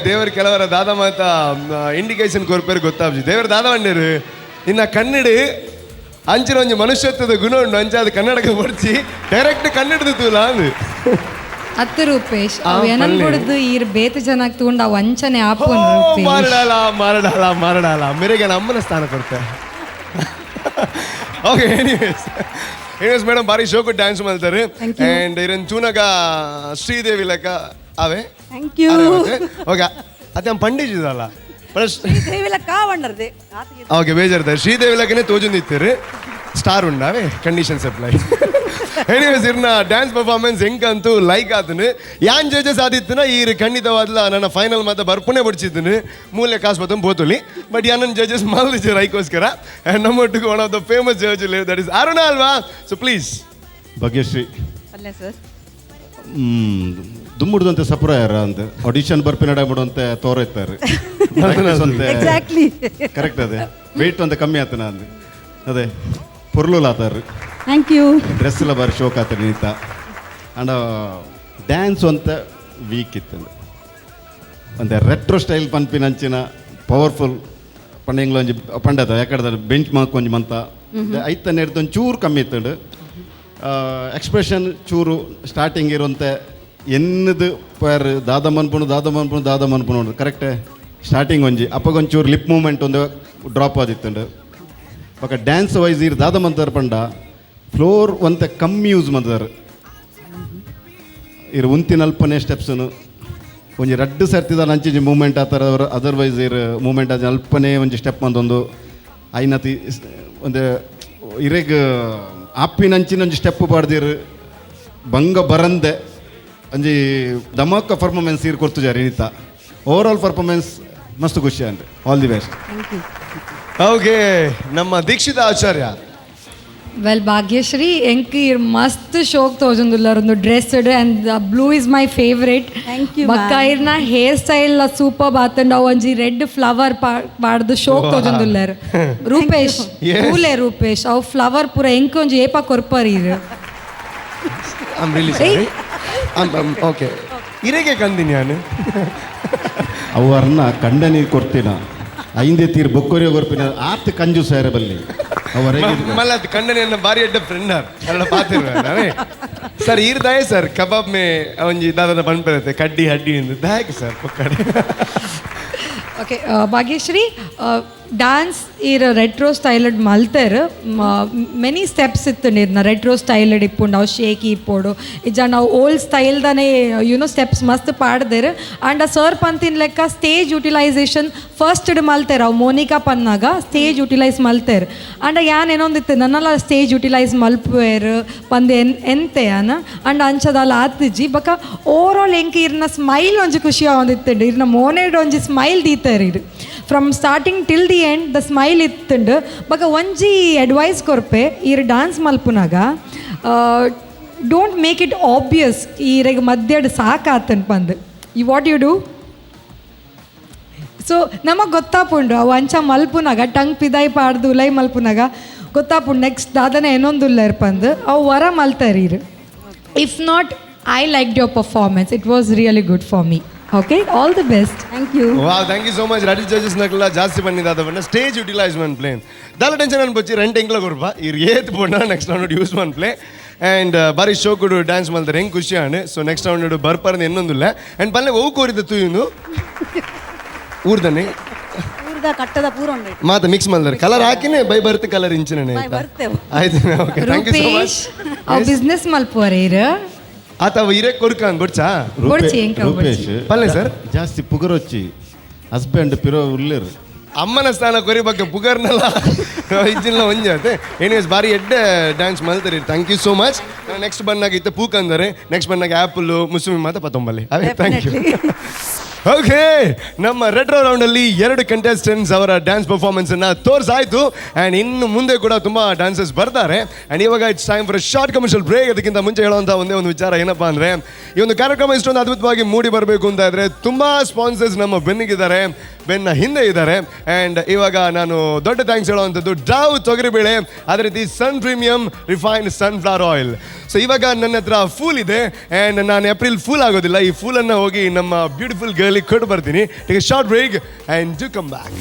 ದೇವರ ಕೆಲವರ ದಾದ ಮಾತ ಇಂಡಿಕೇಶನ್ ಕೊರ್ಪೇರು ಗೊತ್ತಾಗ್ಜಿ ದೇವರ ದಾದ ಬಂಡೇರು ಇನ್ನ ಕನ್ನಡ ಅಂಚಿನ ಒಂಜಿ ಮನುಷ್ಯತ್ವದ ಗುಣ ಉಂಡು ಅಂಚಾದ ಕನ್ನಡಕ್ಕೆ ಬರ್ಚಿ ಡೈರೆಕ್ಟ್ ಕನ್ನಡದ ತೂಲ ಅಂದು ಅತ್ತು ರೂಪೇಶ್ ಅವು ಏನನ್ ಬಿಡುದು ಈರ್ ಬೇತು ಜನಕ್ಕೆ ತಗೊಂಡು ಅವು ವಂಚನೆ ಆಪು ಮಾರಡಾಲ ಮೇರೆಗೆ ಅಮ್ಮನ ಸ್ಥಾನ ಕೊಡ್ತೆ. ಓಕೆ ಎನಿವೇಸ್ ಮೇಡಮ್ ಬಾರಿ ಶೋಕು ಡ್ಯಾನ್ಸ್ ಮಾಡ್ತಾರೆ ಅಂಡ್ ಇರನ್ ಚೂನಗ ಶ್ರೀದೇವಿ ಲೆಕ್ಕ ಅವೇ ಥ್ಯಾಂಕ್ ಯು. ಓಕೆ ಅದೇ ಪಂಡಿತ್ ಇದಲ್ಲ ಶ್ರೀದೇವಿ ಲೆಕ್ಕ ಬಂಡರ್ದೆ ಓಕೆ ಬೇಜಾರ್ದ ಶ್ರೀದೇವಿ ಲೆಕ್ಕನೇ ತೋಜುಂದಿತ್ತೀರಿ ಸ್ಟಾರ್ ಉಂಡಾವೆ ಕಂಡೀಷನ್ ಸಪ್ಲೈ. ಎನಿವೇಸ್ ಇರ್ನ ಡ್ಯಾನ್ಸ್ ಪರ್ಫಾರ್ಮೆನ್ಸ್ ಹೆಂಗಂತೂ ಲೈಕ್ ಆತನು ಯಾನ್ ಜಡ್ಜಸ್ ಆದಿತ್ತನ ಈ ಖಂಡಿತವಾದ್ಲ ನನ್ನ ಫೈನಲ್ ಮಾತ ಬರ್ಪುನೇ ಬಡ್ಸಿದ್ದೀನಿ ಮೂಲೆ ಕಾಸು ಬತ್ತಂ ಬೋತುಲಿ ಬಟ್ ಯಾನ ಜಡ್ಜಸ್ ಮಾಲ್ದಿச்சு ರೈಕೋಸ್ಕರ ನಮ್ಮೊಟ್ಟಿಗೆ one of the famous judge that is Arun Alva. So please Bhagyashree ಅಲ್ಲೇ ಸರ್ ದುಮ್ಮುಡ್ದಂತೆ ಸಪ್ರಾಯರ ಅಂತ ಆಡಿಷನ್ ಬರ್ಪಿನಡೆ ಮಾಡುವಂತೆ ತೋರೈತಾರೆ ಎಕ್ಸಾಕ್ಟ್ಲಿ ಕರೆಕ್ಟ್ ಅದೇ ವೆಯ್ಟ್ ಅಂತ ಕಮ್ಮಿ ಆತನ ಅಂದೆ ಅದೇ ಪೊರ್ಲು ಆತಾರ ಥ್ಯಾಂಕ್ ಯು. ಡ್ರೆಸ್ ಎಲ್ಲ ಬಾರಿ ಶೋಕ್ ಆತ ನೀತ ಅಂಡ್ ಡ್ಯಾನ್ಸ್ ಅಂತ ವೀಕ್ ಇತ್ತು ಒಂದು ರೆಟ್ರೋ ಸ್ಟೈಲ್ ಪನ್ಪಿನಂಚಿನ ಪವರ್ಫುಲ್ ಪಂಡೆಂಗ್ಲ ಒಂಜಿ ಪಂಡದ ಯಾಕಡೆ ಬೆಂಚ್ ಮಾರ್ಕ್ ಒಂಜಿ ಮಂತ ಐತ ನೆಡ್ದು ಒಂದು ಚೂರು ಕಮ್ಮಿ ಇತ್ತು ಎಕ್ಸ್ಪ್ರೆಷನ್ ಚೂರು ಸ್ಟಾರ್ಟಿಂಗ್ ಇರುವಂತೆ ಎನ್ನದು ಪರ್ ದಾದ ಮನ್ಪುಣು ಕರೆಕ್ಟೇ ಸ್ಟಾರ್ಟಿಂಗ್ ಒಂಜಿ ಅಪ್ಪಗೊಂಚೂರು ಲಿಪ್ ಮೂಮೆಂಟ್ ಒಂದು ಡ್ರಾಪ್ ಆದಿತ್ತು ಪಕ್ಕ ಡ್ಯಾನ್ಸ್ ವೈಸ್ ಇರು ದಾದ ಮಂತಾರ ಪಂಡ ಫ್ಲೋರ್ ಒಂತ ಕಮ್ಮಿ ಯೂಸ್ ಮಾಡಿದಾರೆ ಇರು ಉಂತಿನ ಅಲ್ಪನೇ ಸ್ಟೆಪ್ಸನು ಒಂಜಿ ರಡ್ಡು ಸರ್ತಿದ ಅಂಚಿ ಮೂಮೆಂಟ್ ಆ ಥರ ಅದರ್ವೈಸ್ ಇರು ಮೂಮೆಂಟ್ ಅದು ಅಲ್ಪನೇ ಒಂಜಿ ಸ್ಟೆಪ್ ಮಂದೊಂದು ಐನತಿ ಒಂದು ಇರೆಗ್ ಆಪಿನಂಚಿನ ಒಂಜಿ ಸ್ಟೆಪ್ ಪಾಡ್ದಿರು ಬಂಗ ಬರಂದೆ ಒಂಜಿ ಧಮಾಕ ಪರ್ಫಾರ್ಮೆನ್ಸ್ ಇರು ಕೊಡ್ತಿದ್ದಾರೆ ಏನಿತ ಓವರ್ ಆಲ್ ಪರ್ಫಾರ್ಮೆನ್ಸ್ ಮಸ್ತ್ ಖುಷಿ ಅಂದ್ರೆ ಆಲ್ ದಿ ಬೆಸ್ಟ್. ಓಕೆ ನಮ್ಮ ದೀಕ್ಷಿತ ಆಚಾರ್ಯ ವೆಲ್ ಭಾಗ್ಯಶ್ರೀ ಎಂಕ್ ಇರ್ ಮಸ್ತ್ ಶೋಕ್ ತೋಜೊಂದುಲ್ಲಾರ ಒಂದು dressed and blue is my favourite. Thank you. ಬಕ್ಕ ಇರ್ನ ಹೇರ್ ಸ್ಟೈಲ್ ಸೂಪರ್ ಬಾತಂಡ್ ಅವು ಒಂಜಿ ರೆಡ್ ಫ್ಲವರ್ ಪಾಡ್ದು ಶೋಕ್ ತೋಜೊಂದುಲ್ಲಾರ. ರೂಪೇಶ್ ಕೂಲೆ ರೂಪೇಶ್ ಅವು ಫ್ಲವರ್ ಪೂರ ಎಂಕ್ ಒಂಜಿ ಏಪ ಕೊರ್ಪರ್ ಇರು ಓಕೆ ಇರೆಗೆ ಕಂದಿನಿ ನಾನು ಅವರನ್ನ ಕಂಡ ನೀರು ಕೊಡ್ತೀನ ಐಂದೇ ತೀರ್ ಬೊಕ್ಕೊರಿಯೋ ಕೊರ್ಪಿನ ಆತ್ ಕಂಜು ಸೇರ ಬಲ್ಲಿ ಅವರಿಗೆ ಮಲ್ಲ ಕಂಡನೆಯನ್ನ ಬಾರಿ ಎಡ್ಡ ಫ್ರೆಂಡರ್ ಅಲ್ಲ ಪಾತಿರ್ವೆ ಸರ್ ಈರ್ದಾಯ ಸರ್ ಕಬಾಬ್ ಮೇ ಒಂಜಿ ದಾದ ಪನ್ಪರತ್ತೆ ಕಡ್ಡಿ ಹಡ್ಡಿ ಎಂದು ದಾಯಕ ಸರ್ ಪೊಕ್ಕಡೆ. ಓಕೆ ಭಾಗ್ಯಶ್ರೀ ಡ್ಯಾನ್ಸ್ ಇರ ರೆಟ್ರೋ ಸ್ಟೈಲಡ್ ಮಲ್ತೇರು ಮೆನಿ ಸ್ಟೆಪ್ಸ್ ಇತ್ತು ನೀರ್ನ ರೆಟ್ರೋ ಸ್ಟೈಲಡ್ ಇಪ್ಪುಂಡು ಅವು ಶೇಕಿ ಇಪ್ಪೋಡು ಇಜ ನಾವು ಓಲ್ಡ್ ಸ್ಟೈಲ್ದಾನೆ ಯುನೋ ಸ್ಟೆಪ್ಸ್ ಮಸ್ತ್ ಪಾಡ್ದೇರು ಆ್ಯಂಡ್ ಆ ಸರ್ ಪಂತಿನ ಲೆಕ್ಕ ಸ್ಟೇಜ್ ಯುಟಿಲೈಸೇಷನ್ ಫಸ್ಟ್ ಮಲ್ತೇರು ಅವು ಮೋನಿಕಾ ಪನ್ನಾಗ ಸ್ಟೇಜ್ ಯುಟಿಲೈಸ್ ಮಲ್ತೇರು ಆ್ಯಂಡ್ ಯಾನ್ ಏನೊಂದಿತ್ತು ನನ್ನೆಲ್ಲ ಸ್ಟೇಜ್ ಯುಟಿಲೈಸ್ ಮಲ್ಪುವೇರು ಪಂದೆ ಎಂತೆ ಅನ ಆ್ಯಂಡ್ ಅಂಚದಲ್ಲ ಆತಿಜಿ ಬಕ ಓವರ್ ಆಲ್ ಎಂಕ್ ಇರ್ನ ಸ್ಮೈಲ್ ಒಂಜಿ ಖುಷಿ ಆಗೊಂದಿತ್ತು ಇರ್ನ ಮೋನೆಡ್ ಒಂಜಿ ಸ್ಮೈಲ್ ದೀತಾರೆ ಇದು from starting till the end the smile ಇತ್ತುಂಡು ಬಕ ಒಂಜಿ ಅಡ್ವೈಸ್ ಕೊರ್ಪೆ ಈರ್ ಡ್ಯಾನ್ಸ್ ಮಲ್ಪುನಾಗ ಡೋಂಟ್ ಮೇಕ್ ಇಟ್ ಆಬ್ವಿಯಸ್ ಈರೆಗ್ ಮಧ್ಯಡ್ ಸಾಕಾತನ್ ಪಂದ್ ವಾಟ್ ಯು ಡೂ ಸೊ ನಮಗೆ ಗೊತ್ತಾಪುಂಡು ಅವು ಅಂಚ ಮಲ್ಪುನಾಗ ಟಂಗ್ ಪಿದಾಯಿ ಪಾಡ್ದು ಉಲೈ ಮಲ್ಪುನಾಗ ಗೊತ್ತಾಪುಂಡು ನೆಕ್ಸ್ಟ್ ದಾದನ ಏನೊಂದುಲ್ಲ ಇರ್ಪಂದು ಅವು ವರ ಮಲ್ತಾರೀರು. If not I like your performance it was really good for me. Okay all the best. Thank you. Wow thank you so much. ರಡಿ ಜಡ್ಜಸ್ ನಕಲ್ಲ ಜಾಸ್ತಿ ಬಂದಿದ್ದಾದವನ್ನ ಸ್ಟೇಜ್ ಯುಟಿಲೈಸ್ಮೆಂಟ್ ಪ್ಲೇನ್ ದಾಲ ಟೆನ್ಷನ್ ಅನ್ಬಚ್ಚಿ ರೆಂಟ್ ಎಂಕ್ಲ ಕೊರ್ಪ ಇರ್ ಏತ್ ಪೋಣ ನೆಕ್ಸ್ಟ್ ರೌಂಡ್ ಯೂಸ್ ಮನ್ ಪ್ಲೇ ಆ್ಯಂಡ್ ಬಾರಿ ಶೋ ಕೊಡು ಡ್ಯಾನ್ಸ್ ಮಾಡ್ತಾರೆ ಹೆಂಗೆ ಖುಷಿ ಆಣ್. ಸೊ ನೆಕ್ಸ್ಟ್ ರೌಂಡ್ ಬರ್ಪರ್ದು ಇನ್ನೊಂದಿಲ್ಲ ಆ್ಯಂಡ್ ಪಲ್ಲೆ ಓ ಕೋರಿದ ತುಯ್ಯುನು ಊರ್ದನೆ ಊರ್ದ ಕಟ್ಟದ ಪೂರ ಉಂಡು ಮಾತ ಮಿಕ್ಸ್ ಮಾಡ್ತಾರೆ ಕಲರ್ ಹಾಕಿನೇ ಬೈ ಬರ್ತೆ ಕಲರ್ ಇಂಚಿನೇ ಬರ್ತೇವೆ. ಆಯ್ತು okay thank you so much. ಅವು ಬಿಸ್ನೆಸ್ ಮಲ್ಪುವರೆ ಇರು ಆತವ ಇರೇ ಕೊರ್ಕಾನ್ ಬಡ್ಚಾ ಬಡ್ಚಿ ಎಂಕ ರೂಪೇಶ್ ಪಲ್ಲೆ ಸರ್ ಜಾಸ್ತಿ ಪುಗರೊಚ್ಚಿ ಹಸ್ಬೆಂಡ್ ಪಿರೋ ಉಳ್ಳೇರು ಅಮ್ಮನ ಸ್ಥಾನ ಕೊರಿ ಬಗ್ಗೆ ಪುಗರ್ನಲ್ಲ ಇಜ್ಜಿಲ್ಲ ಒಂಜಾತೆ. ಎನಿವೇಸ್ ಬಾರಿ ಎಡ್ಡೆ ಡ್ಯಾನ್ಸ್ ಮಲ್ತಾರೆ. Thank you so much. Next ಬನ್ನಾಗ ಇತ್ತು ಪೂಕ್ ಅಂದರೆ ನೆಕ್ಸ್ಟ್ ಬನ್ನಾಗ ಆ್ಯಪಲ್ ಮುಸುಮಿ ಮಾತ ಪತ್ತೊಂಬಲ್ಲಿ ಅವೇ ಥ್ಯಾಂಕ್ ಯು. ಓಕೆ, ನಮ್ಮ ರೆಟ್ರೋ ರೌಂಡ್ ಅಲ್ಲಿ 2 ಕಂಟೆಸ್ಟೆಂಟ್ಸ್ ಅವರ ಡ್ಯಾನ್ಸ್ ಪರ್ಫಾರ್ಮೆನ್ಸ್ ಅನ್ನ ತೋರಿಸಾಯ್ತು. ಅಂಡ್ ಇನ್ನು ಮುಂದೆ ಕೂಡ ತುಂಬಾ ಡ್ಯಾನ್ಸರ್ಸ್ ಬರ್ತಾರೆ. ಅಂಡ್ ಇವಾಗ it's time for short commercial break. ಅದಕ್ಕಿಂತ ಮುಂಚೆ ಹೇಳುವಂತ ಒಂದೇ ಒಂದು ವಿಚಾರ ಏನಪ್ಪಾ ಅಂದ್ರೆ, ಈ ಒಂದು ಕಾರ್ಯಕ್ರಮ ಇಷ್ಟೊಂದು ಅದ್ಭುತವಾಗಿ ಮೂಡಿ ಬರಬೇಕು ಅಂತ ಇದ್ರೆ ತುಂಬಾ ಸ್ಪಾನ್ಸರ್ಸ್ ನಮ್ಮ ಬೆನ್ನಿಗಿದ್ದಾರೆ, ಬೆನ್ನ ಹಿಂದೆ ಇದ್ದಾರೆ. ಅಂಡ್ ಇವಾಗ ನಾನು ದೊಡ್ಡ ಥ್ಯಾಂಕ್ಸ್ ಹೇಳುವಂಥದ್ದು ಡವ್ ತೊಗರಿಬೇಳೆ, ಅದೇ ರೀತಿ sun premium refined sunflower oil. So ಇವಾಗ ನನ್ನ ಹತ್ರ ಫೂಲ್ ಇದೆ ಅಂಡ್ ನಾನು ಏಪ್ರಿಲ್ ಫೂಲ್ ಆಗೋದಿಲ್ಲ. ಈ ಫೂಲ್ ಅನ್ನ ಹೋಗಿ ನಮ್ಮ ಬ್ಯೂಟಿಫುಲ್ ಗರ್ಲ್ ಕೊಟ್ಟು ಬರ್ತೀನಿ. Take a short break and do come back.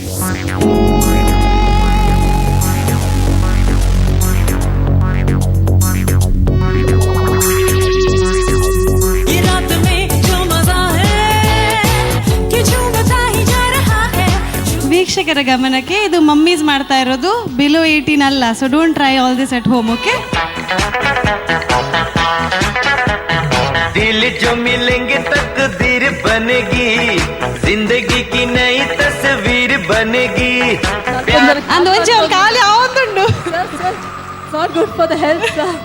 ವೀಕ್ಷಕರ ಗಮನಕ್ಕೆ, ಇದು ಮಮ್ಮೀಸ್ ಮಾಡ್ತಾ ಇರೋದು, ಬಿಲೋ 18 ಅಲ್ಲ. So don't try all this at home. Okay, दिल जो मिलेंगे तकदीर बनेगी, जिंदगी की नई तस्वीर बनेगी. ಅಂದೊಂಚೆ ಅವ್ನು ಖಾಲಿ ಆವೊಂದುಂಡು not good for the health sir.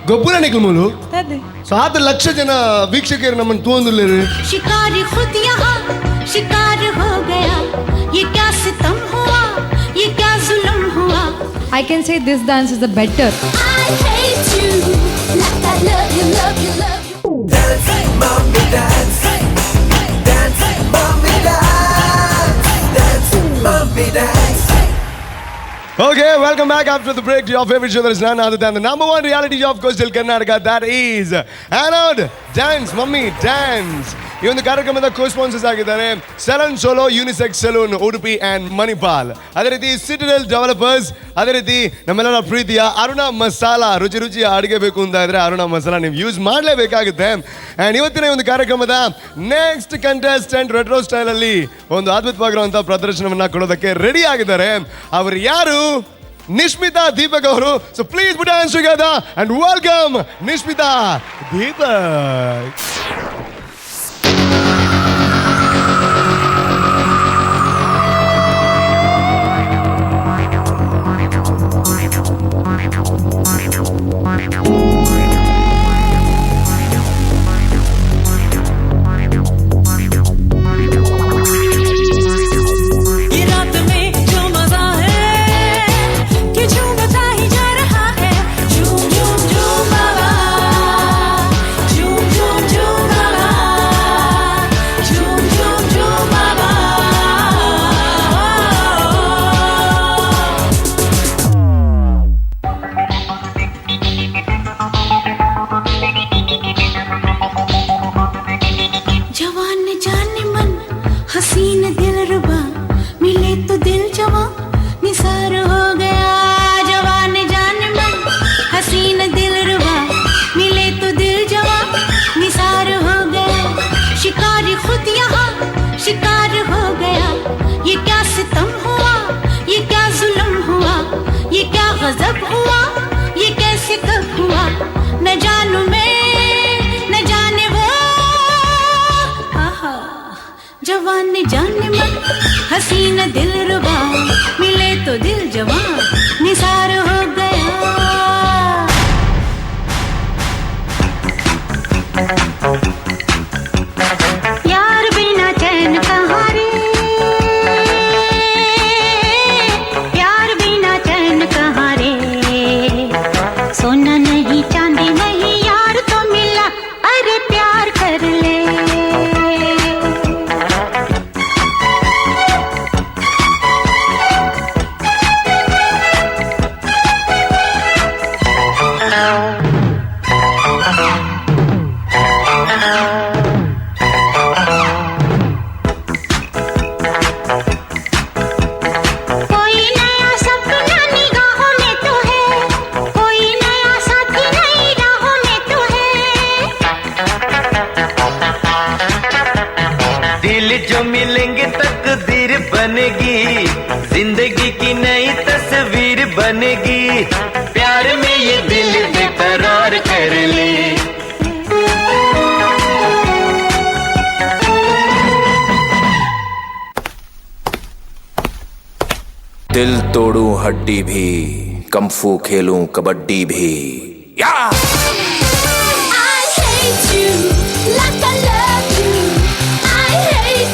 ಗೊಬ್ಬರ ನಿಕ್ಲು ಅದೇ 7 ಲಕ್ಷ ಜನ ವೀಕ್ಷಕರು ನಮ್ಮನ್ನು ತೋಂದುಲ್ಲೇರು. शिकारी खुद यहाँ शिकार हो गया, ये क्या सितम हुआ, ये क्या जुल्म हुआ. I can say this dance is the better. I hate you like I love you, love you, love you. Dance, mommy, dance. Dance, mommy, dance. Dance, mommy, dance. Okay, welcome back after the break to your favorite show that is none other than the number 1 reality show of Coastal Karnataka, that is Anod Dance Mummy Dance. ಈ ಒಂದು ಕಾರ್ಯಕ್ರಮದ ಕೋ-ಸ್ಪಾನ್ಸರ್ಸ್ ಆಗಿದ್ದಾರೆ salon solo, unisex salon Udupi and Manipal, ಅದೇ ರೀತಿ ಸಿಟಿಡೆಲ್ developers, ಅದೇ ರೀತಿ ನಮ್ಮೆಲ್ಲರ ಪ್ರೀತಿಯ ಅರುಣ ಮಸಾಲಾ. ರುಚಿ ರುಚಿಯ ಅಡುಗೆ ಬೇಕು ಅಂತ ಇದ್ರೆ ಅರುಣ ಮಸಾಲಾ ನೀವು ಯೂಸ್ ಮಾಡಲೇಬೇಕಾಗುತ್ತೆ. ಆ್ಯಂಡ್ ಇವತ್ತಿನ ಒಂದು ಕಾರ್ಯಕ್ರಮದ ನೆಕ್ಸ್ಟ್ ಕಂಟೆಸ್ಟೆಂಟ್ ರೆಟ್ರೋ ಸ್ಟೈಲಲ್ಲಿ ಒಂದು ಅದ್ಭುತವಾಗಿರುವಂಥ ಪ್ರದರ್ಶನವನ್ನು ಕೊಡೋದಕ್ಕೆ ರೆಡಿ ಆಗಿದ್ದಾರೆ. ಅವರು ಯಾರು? ನಿಶ್ಮಿತಾ ದೀಪಕ್ ಅವರು. So please put hands together and welcome Nishmitha Deepak. जवान जाने मन हसीन दिल रुबा, मिले तो दिल जवान निसार हो गया. यार बिना चैन कहाँ रे, यार बिना चैन कहाँ रे. सोना नहीं चांदी नहीं यार तो मिला, अरे प्यार कर ले. जो मिलेंगे तकदीर बनेगी, जिंदगी की नई तस्वीर बनेगी. प्यार में ये दिल बेकरार कर ले. दिल तोड़ूं हड्डी भी, कम्फू खेलूं कबड्डी भी. या I hate you like I love you. I hate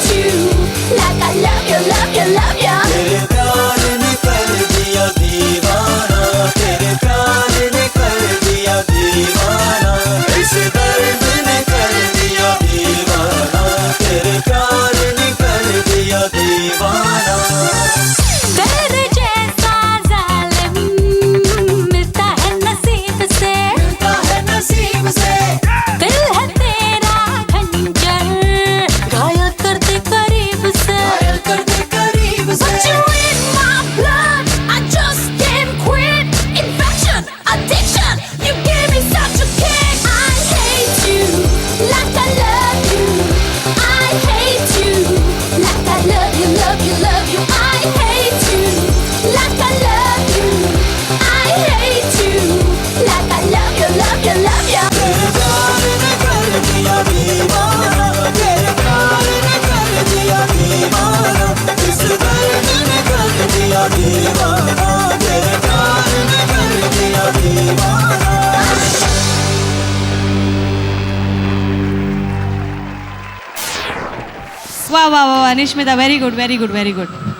വാ നിഷ്മിത വെരി ഗുഡ്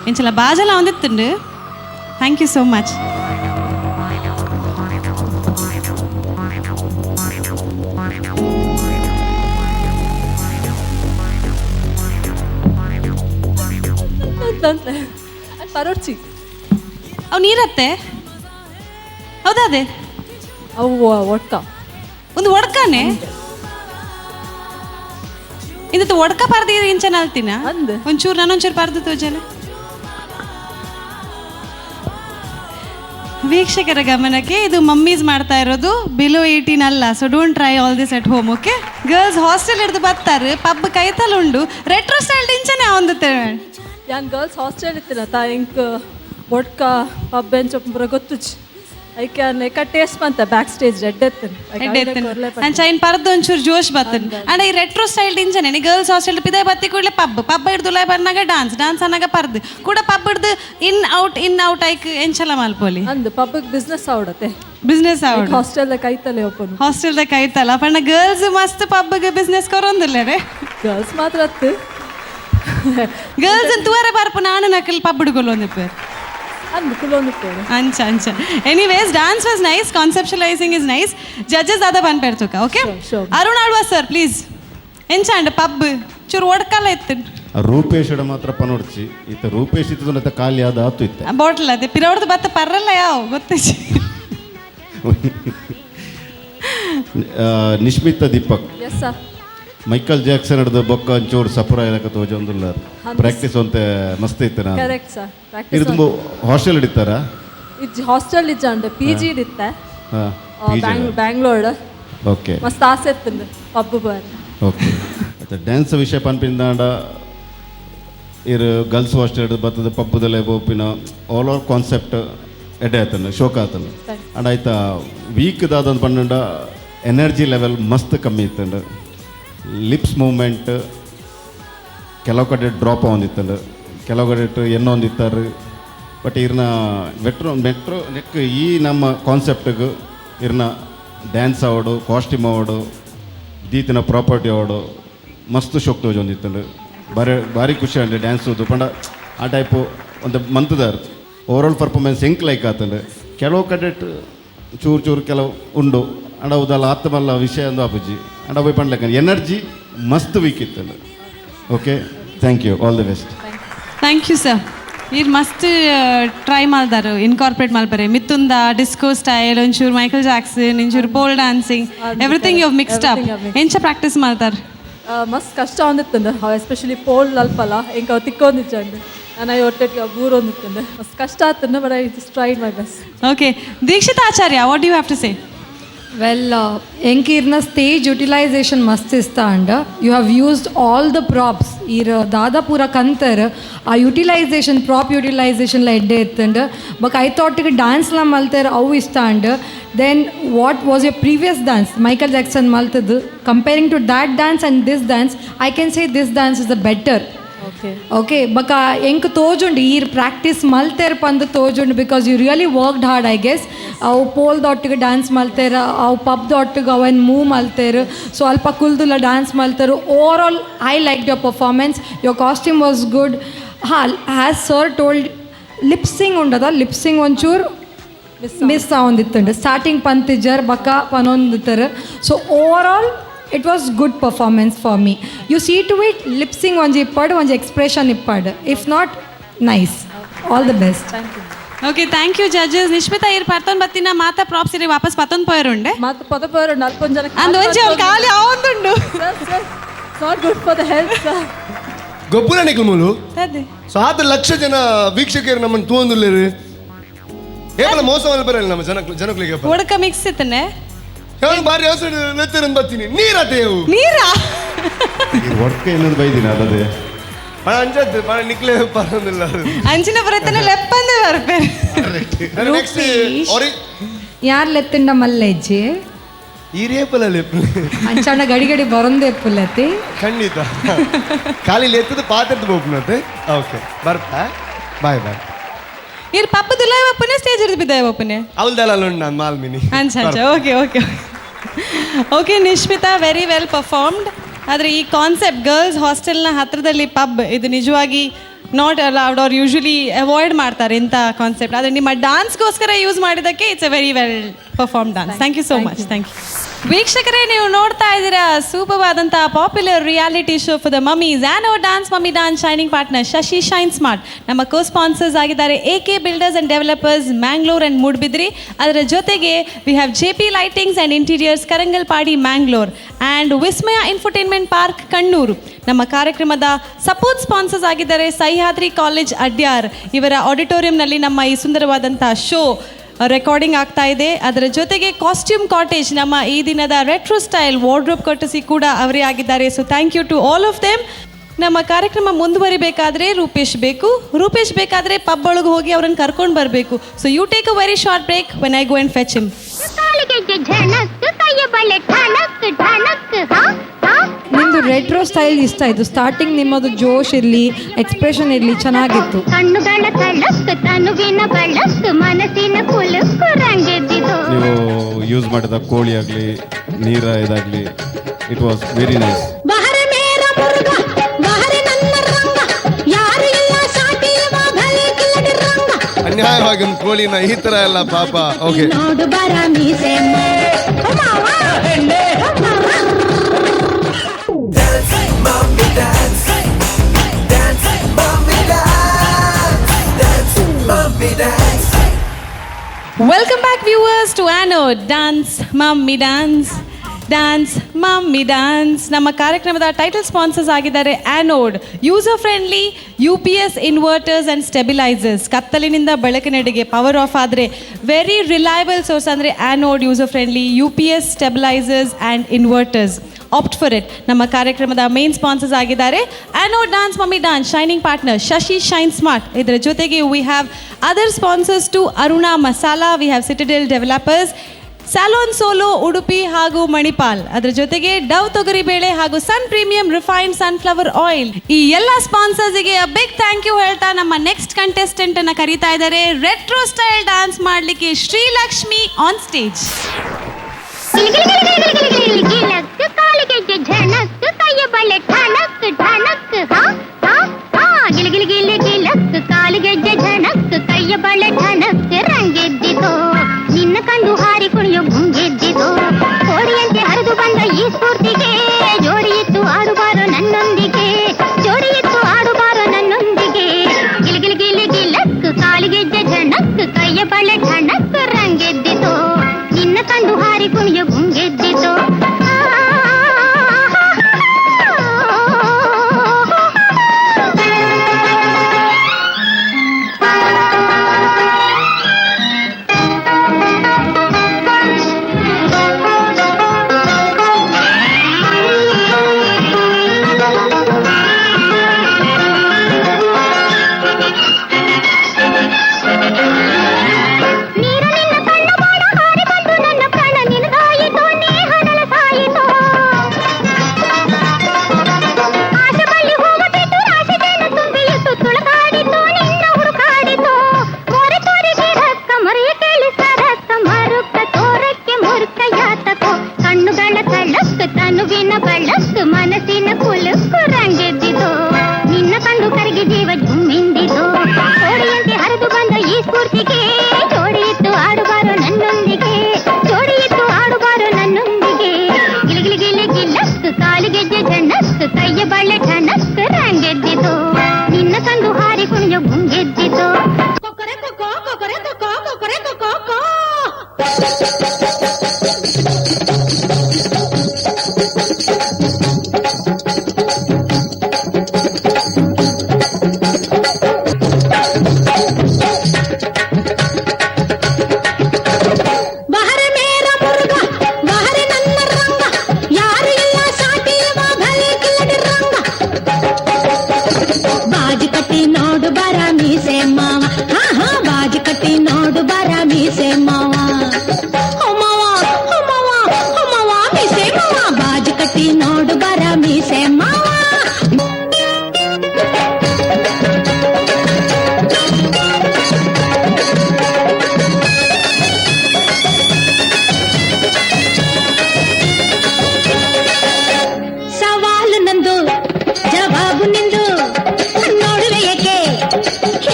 എൻചല ബാജല വന്നിട്ടുണ്ട്. Thank you so much. ಪರೋಡ್ಚಿ ಅವು ನೀರತ್ತೆ ಹೌದಾ? ಅದೇ ಅವು ಒಟ್ಟ ಒಂದು ಒಡ್ಕಾನೆ ಇಂದತ್ತು ಒಡ್ಕ ಪಾರ್ದು ಇಂಚನ ಅಲ್ತಿನ ಒಂಚೂರು ನಾನೊಂಚೂರು ಪಾರ್ದು ತೋಜಲ. ವೀಕ್ಷಕರ ಗಮನಕ್ಕೆ ಇದು ಮಮ್ಮೀಸ್ ಮಾಡ್ತಾ ಇರೋದು ಬಿಲೋ 18 ಅಲ್ಲ. So don't try all this at home. Okay girls hostel ಹಿಡ್ದು ಬರ್ತಾರೆ ಪಬ್ ಕೈತಲುಂಡು ರೆಟ್ರೋ ಸ್ಟೈಲ್ ಇಂಚನೆ ಆವಂದುತ್ತೇವೆ. ಯಾನ್ ಗರ್ಲ್ಸ್ ಹಾಸ್ಟೆಲ್ ಇತ್ತಿನ ತಾ ಇಂಕ್ ಒಡ್ಕ ಪಬ್ ಬೆಂಚ್ ಒಬ್ಬರ ಗೊತ್ತುಚ್ ಐಕೆ ನೆಕ ಟೇಸ್ಟ್ ಬಂತ ಬ್ಯಾಕ್ ಸ್ಟೇಜ್ ಅಂಚ ಇನ್ ಪರ್ದು ಒಂಚೂರು ಜೋಶ್ ಬರ್ತನ್ ಅಂಡ ಈ ರೆಟ್ರೋ ಸ್ಟೈಲ್ ಇಂಚನೆ ಗರ್ಲ್ಸ್ ಹಾಸ್ಟೆಲ್ ಪಿದೆ ಬತ್ತಿ ಕೂಡಲೇ ಪಬ್ ಹಿಡ್ದು ಬರ್ನಾಗ ಡಾನ್ಸ್ ಅನ್ನಾಗ ಪರ್ದು ಕೂಡ ಪಬ್ ಹಿಡ್ದು ಇನ್ ಔಟ್ ಐಕ್ ಎಂಚಲ ಮಾಲ್ಪೋಲಿ ಅಂದ್ ಪಬ್ ಬಿಸ್ನೆಸ್ ಆವಡತೆ ಬಿಸ್ನೆಸ್ ಆವಡ ಹಾಸ್ಟೆಲ್ ಕೈತಲೆ ಓಪನ್ ಹಾಸ್ಟೆಲ್ ಕೈತಲ್ಲ ಪಣ್ಣ ಗರ್ಲ್ಸ್ ಮಸ್ತ್ ಪಬ್ಗೆ ಬಿಸ್ನೆಸ್ ಕೊರೊಂದಿಲ್ಲ ರೇ ಗರ್ಲ್ಸ್ ಮಾತ್ರ ಅತ್ತು ಗರ್ಲ್ಸ್ ತೂವರೆ ಬರ್ಪ ನಾನು ನಕಲ್ ಪಬ್ ಹಿಡ್ಕೊಲ್ಲ ಒಂದು ಪೇರ್ ಅಂಚ anyways dance was nice, conceptualising is nice. Judges ದಾದ ಬಂದ್ ಪೇರ್ತುಕ. Okay Arun Alvas sir please ಎಂಚ ಅಂಡ್ ಪಬ್ ಚೂರು ಒಡ್ಕಲ್ಲ ಇತ್ತು ರೂಪೇಶ್ ಮಾತ್ರ ಪನೋಡ್ಚಿ ಇತ್ತ ರೂಪೇಶ್ ಇತ್ತು ಖಾಲಿ ಆದ ಆತು ಇತ್ತ ಬಾಟ್ಲ್ ಅದೇ ಪಿರವಡ್ದು ಬತ್ತ ಪರ್ರಲ್ಲ ಯಾವ ಗೊತ್ತಿಚ್ಚಿ. ನಿಶ್ಮಿತ ದೀಪಕ್ ಮೈಕಲ್ ಜಾಕ್ಸನ್ ಹಿಡ್ದು ಬೊಕ್ಕ ಒಂಚೂರು ಸಪುರ ಏನಕ್ಕೆ ತೋಜೊಂದಿಲ್ಲ ಪ್ರಾಕ್ಟೀಸ್ ಅಂತ ಮಸ್ತ್ ಇತ್ತು ನಾನು ಕರೆಕ್ಟ್ ಸರ್ ಇದು ತುಂಬ ಹಾಸ್ಟೆಲ್ ಹಿಡಿತಾರ ಇದು ಹಾಸ್ಟೆಲ್ ಇಜ್ಜಂಡು ಪಿ ಜಿ ಇಡಿತ್ತೆ ಬ್ಯಾಂಗ್ಳೂರ್ ಓಕೆ ಮಸ್ತ್ ಆಸೆ ಇತ್ತು ಪಬ್ ಬಾರ್ ಓಕೆ ಮತ್ತೆ ಡ್ಯಾನ್ಸ್ ವಿಷಯ ಪನ್ಪಿಂದಾಂಡ ಇರು ಗರ್ಲ್ಸ್ ಹಾಸ್ಟೆಲ್ ಹಿಡಿದು ಬರ್ತದೆ ಪಬ್ಬದಲ್ಲೇ ಬೋಪಿನ ಆಲ್ ಓವರ್ ಕಾನ್ಸೆಪ್ಟ್ ಎಡೆ ಆತನು ಶೋಕ ಆತನು ಅಂಡ ಆಯ್ತಾ ವೀಕ್ ದಾದಂದು ಪನ್ನಂಡ ಎನರ್ಜಿ ಲೆವೆಲ್ ಮಸ್ತ್ ಕಮ್ಮಿ ಇತ್ತಂಡು ಲಿಪ್ಸ್ ಮೂವ್ಮೆಂಟ್ ಕೆಲವು ಕಡೆ ಡ್ರಾಪ್ ಆಗೊಂದಿತ್ತಂಡು ಕೆಲವು ಕಡೆ ಏನೋ ಒಂದಿತ್ತಾರೆ ಬಟ್ ಇರ್ನ ಮೆಟ್ರೋ ನೆಕ್ ಈ ನಮ್ಮ ಕಾನ್ಸೆಪ್ಟಿಗೆ ಇರ್ನ ಡ್ಯಾನ್ಸ್ ಆವಡು ಕಾಸ್ಟ್ಯೂಮ್ ಆವಡು ದೀತಿನ ಪ್ರಾಪರ್ಟಿ ಆವಡು ಮಸ್ತ್ ಶೋಕ್ ತೋಜೊಂದಿತ್ತಂಡು ಭಾರಿ ಖುಷಿ ಅಂಡೆ ಡ್ಯಾನ್ಸ್ ಓದು ಪಂಡ ಆ ಟೈಪು ಒಂದು ಮಂತದಾರ್ ಓವರಾಲ್ ಪರ್ಫಾರ್ಮೆನ್ಸ್ ಹೆಂಗೆ ಲೈಕ್ ಆತಂಡು ಕೆಲವು ಕಡೆ ಚೂರು ಕೆಲವು ಉಂಡು ಅಂಡ ಉದಲ್ಲ ಆತ್ಮಲ್ಲ ವಿಷಯ ಅಂದು ಆಪುಜಿ ಅಂಡ ಹೋಯ್ ಪಂಡ್ಲಕ್ಕ ಎನರ್ಜಿ ಮಸ್ತ್ ವೀಕ್ ಇತ್ತಂಡು. Okay thank you all the best. Thank you sir. ಇದು ಮಸ್ತ್ ಟ್ರೈ ಮಾಡ್ದಾರು ಇನ್ಕಾರ್ಪೊರೇಟ್ ಮಲ್ಪರೆ ಮಿತ್ತುಂದ ಡಿಸ್ಕೋ ಸ್ಟೈಲ್ ಒಂಚೂರು ಮೈಕಲ್ ಜಾಕ್ಸನ್ ಒಂಚೂರು pole dancing everything you mixed up ಎಂಚ ಪ್ರಾಕ್ಟೀಸ್ ಮಾಡ್ತಾರೆ ಮಸ್ತ್ ಕಷ್ಟ ಒಂದಿತ್ತಂದು ಎಸ್ಪೆಷಲಿ ಪೋಲ್ ಅಲ್ಪಲ್ಲ ಇಂಕ ತಿಕ್ಕೊಂದಿಚ್ಚಂಡು ನಾನು ಒಟ್ಟಿಗೆ ಬೂರೊಂದಿತ್ತಂದು ಮಸ್ತ್ ಕಷ್ಟ ಆತಂದು but I just tried my best. Okay Dikshit Acharya what you have to say? Well, enkirna stage utilization mast ista and you have used all the props. Dada pura kantar a utilization prop utilization la edde ittand but I thought dance la malter au ista and then what was your previous dance Michael Jackson maltadu comparing to that dance and this dance I can say this dance is the better. Okay baka enk tojundu ee practice malter pandu tojundu because you really worked hard I guess avu pole dottige dance maltera avu pub dottige avan move malteru so alpa kuldula dance malteru overall I liked your performance, your costume was good. As sir told lip sync undada lip sync onchur miss avundittundu starting pantijar baka panonditare so overall it was good performance for me. You see to it lip sync onji ippadu onji expression ippadu if not nice. All the best. Thank you. Okay, thank you judges. Nishmita ir parton battina mata props iri vapas patton poyarunde mata pada poyarunde alponjana and onji avul kaali avundundu sir it's not good for the health sir ಗೊಬ್ಬರ ನಿಕ್ಲಮೂಲು ಅದೇ so 10 lakh ಜನ ವೀಕ್ಷಕರು ನಮ್ಮನ್ನು ತೂಂದುಲ್ಲೇರು ಕೇವಲ ಮೋಸ ಮಲ್ಪರಲ್ಲ ನಮ್ಮ ಜನಗಳಿಗೆ ಒಡಕ mix ಇತ್ತನೆ ಹೇಳು ಬಾರಿ ಅವಸರ ಲೆತ್ತರನ್ ಬರ್ತೀನಿ ನೀರಾಟೇವು ನೀರಾ ಒಡ್ಕ ಇನ್ನೊಂದು ಬೈದಿನ ಅದೇ ಪಣ ಅಂಜದ್ದು ಪಣ ನಿಕ್ಲೆ ಪರಂದಿಲ್ಲ ಅಂಚಿನ ಪ್ರಯತ್ನ ಲೆಪ್ಪಂದೆ ಬರ್ಪೆ ನೆಕ್ಸ್ಟ್ ಒರಿ ಯಾರ್ ಲೆತ್ತಿಂಡ ಮಲ್ಲೆಜ್ಜಿ ಈ ರೇಪಲ ಲೆಪ್ಪ ಅಂಚಣ್ಣ ಗಡಿ ಬರೊಂದೆ ಎಪ್ಪುಲತಿ ಖಂಡಿತ ಖಾಲಿ ಲೆತ್ತದ ಪಾತ್ರದ ಬೋಪ್ನತೆ ಓಕೆ ಬರ್ತಾ ಬಾಯ್ ಇರ್ ಪಪ್ಪ ದುಲಾಯ್ ಬಪ್ಪನೆ ಸ್ಟೇಜ್ ಹಿಡಿದು ಬಿದ್ದಾಯ ಬಪ್ಪನೆ ಅವಲ್ದಲ್ಲ ನಾನು ಮಾಲ್ಮಿನಿ ಅಂಚ okay Nishmita very well performed ಆದರೆ ಈ ಕಾನ್ಸೆಪ್ಟ್ ಗರ್ಲ್ಸ್ ಹಾಸ್ಟೆಲ್ನ ಹತ್ರದಲ್ಲಿ ಪಬ್ ಇದು ನಿಜವಾಗಿ not allowed are usually avoid ಮಾಡ್ತಾರೆ ಇಂಥ ಕಾನ್ಸೆಪ್ಟ್. ಆದರೆ ನಿಮ್ಮ ಡಾನ್ಸ್ಗೋಸ್ಕರ ಯೂಸ್ ಮಾಡಿದ್ದಕ್ಕೆ it's a very well perform dance. Thank you so much. Thank you. ವೀಕ್ಷಕರೇ, ನೀವು ನೋಡ್ತಾ ಇದ್ದೀರಾ ಸೂಪರ್ ಆದಂತಹ popular reality show for the mummies and our dance mummy dance shining partner Shashi shine smart. ನಮ್ಮ ಕೋ ಸ್ಪಾನ್ಸರ್ಸ್ ಆಗಿದ್ದಾರೆ AK builders and developers Mangalore and Moodbidri. ಅದರ ಜೊತೆಗೆ we have JP lightings and interiors Karangalpady Mangalore and Vismaya infotainment park Kannur. ನಮ್ಮ ಕಾರ್ಯಕ್ರಮದ support sponsors ಆಗಿದ್ದಾರೆ Sahyadri college Adyar. ಇವರ ಆಡಿಟೋರಿಯಂನಲ್ಲಿ ನಮ್ಮ ಈ ಸುಂದರವಾದಂಥ ಶೋ ರೆಕಾರ್ಡಿಂಗ್ ಆಗ್ತಾ ಇದೆ. ಅದರ ಜೊತೆಗೆ ಕಾಸ್ಟ್ಯೂಮ್ ಕಾಟೇಜ್ ನಮ್ಮ ಈ ದಿನದ ರೆಟ್ರೋ ಸ್ಟೈಲ್ ವಾರ್ಡ್ರೋಬ್ ಕರ್ಟಸಿ ಕೂಡ ಅವರೇ ಆಗಿದ್ದಾರೆ. So thank you to all of them. ನಮ್ಮ ಕಾರ್ಯಕ್ರಮ ಮುಂದುವರಿಬೇಕಾದ್ರೆ ರೂಪೇಶ್ ಬೇಕಾದರೆ ಪಬ್ ಒಳಗೆ ಹೋಗಿ ಅವ್ರನ್ನ ಕರ್ಕೊಂಡು ಬರಬೇಕು. So you take a very short break when I go and fetch him. ನಿಮ್ಮದು ರೆಟ್ರೋ ಸ್ಟೈಲ್ ಇಷ್ಟ ಆಯಿತು. ಸ್ಟಾರ್ಟಿಂಗ್ ನಿಮ್ಮದು ಜೋಶ್ ಇರಲಿ, ಎಕ್ಸ್ಪ್ರೆಷನ್ ಇರಲಿ, ಚೆನ್ನಾಗಿತ್ತು. ನೀವು ಯೂಸ್ ಮಾಡಿದ ಕೋಳಿ ಆಗಲಿ, ನೀರ ಇದಾಗಲಿ, ಇಟ್ ವಾಸ್ ವೆರಿ ನೈಸ್. ಅನ್ಯಾಯವಾಗಿ ಒಂದು ಕೋಳಿನ ಈ ಥರ ಎಲ್ಲ ಪಾಪ. Okay, Mommy dance, dance, mommy dance, dance, mommy dance. Welcome back viewers to anode dance mummy dance dance mummy dance. ನಮ್ಮ ಕಾರ್ಯಕ್ರಮದ ಟೈಟಲ್ ಸ್ಪಾನ್ಸರ್ಸ್ ಆಗಿದ್ದಾರೆ anode, user friendly UPS inverters and stabilisers. ಕತ್ತಲಿನಿಂದ ಬೆಳಕಿನೆಡೆಗೆ ಪವರ್ ಆಫ್ ಆದರೆ very reliable source ಅಂದರೆ Anod user friendly UPS stabilisers and inverters. Opt for it. ನಮ್ಮ ಕಾರ್ಯಕ್ರಮದ main sponsors ಆಗಿದ್ದಾರೆ Anod dance mummy dance shining partner Shashi shine smart. ಇದರ ಜೊತೆಗೆ we have other sponsors too Aruna Masala, we have Citadel developers, salon solo Udupi ಹಾಗೂ ಮಣಿಪಾಲ್. ಅದರ ಜೊತೆಗೆ Dove ತೊಗರಿಬೇಳೆ ಹಾಗೂ sun premium refined sunflower oil. ಈ ಎಲ್ಲ ಸ್ಪಾನ್ಸರ್ಸ್ಗೆ ಬಿಗ್ ಥ್ಯಾಂಕ್ ಯು ಹೇಳ್ತಾ ನಮ್ಮ ನೆಕ್ಸ್ಟ್ ಕಂಟೆಸ್ಟೆಂಟ್ ಅನ್ನ ಕರೀತಾ ಇದ್ದಾರೆ ರೆಟ್ರೋ ಸ್ಟೈಲ್ ಡಾನ್ಸ್ ಮಾಡಲಿಕ್ಕೆ ಶ್ರೀಲಕ್ಷ್ಮಿ ಆನ್ ಸ್ಟೇಜ್. ನಿನ್ನ ಕಂಡು ಹಾರಿ ಕುಣಿಯೋ ಗುಂಗೆದ್ದಿತು, ಕೋಡಿಯಂತೆ ಹರಿದು ಬಂದ ಈ ಸ್ಫೂರ್ತಿಗೆ ಜೋಡಿಯಿತ್ತು ಆಡುಬಾರೋ ನನ್ನೊಂದಿಗೆ, ಜೋಡಿಯಿತ್ತು ಆಡುಬಾರೋ ನನ್ನೊಂದಿಗೆ. ಗಿಲಿ ಗಿಲಿ ಗಿಲಕ್ ಕಾಲಿಗೆಜ್ಜೆ ಝಣಕ್ ಕೈಯ ಬಳೆ ಠಣಕ್ ರಂಗೆದ್ದಿತು, ನಿನ್ನ ಕಂಡು ಹಾರಿ ಕುಣಿಯೋ ಗುಂಗೆದ್ದಿತು. ಮನಸ್ಸಿನ ಕುಲುಕು ರಂಗೆದ್ದಿತು, ನಿನ್ನ ಕಂಡು ಕರಗಿ ಜೀವ ಜುಮ್ಮಿಂದಿತು, ಕೋಡಿಯಂತೆ ಹರಿದು ಬಂದ ಈ ಸ್ಫೂರ್ತಿಗೆ ಜೋಡಿಯಿತ್ತು ಆಡುಬಾರೋ ನನ್ನೊಂದಿಗೆ, ಜೋಡಿಯಿತ್ತು ಆಡುಬಾರೋ ನನ್ನೊಂದಿಗೆ. ಗಿಲಿ ಗಿಲಿ ಗಿಲಕ್ ಕಾಲಿಗೆಜ್ಜೆ ಝಣಕ್ ಕೈಯ ಬಳೆ ಠಣಕ್ ರಂಗೆದ್ದಿತು, ನಿನ್ನ ಕಂಡು ಹಾರಿ ಕುಣಿಯೋ ಗುಂಗೆದ್ದಿತು. ಬಾಜಿ ಕಟ್ಟಿ ನೋಡು ಬರ ಮೀಸೆ ಮಾವ, ಮಾವ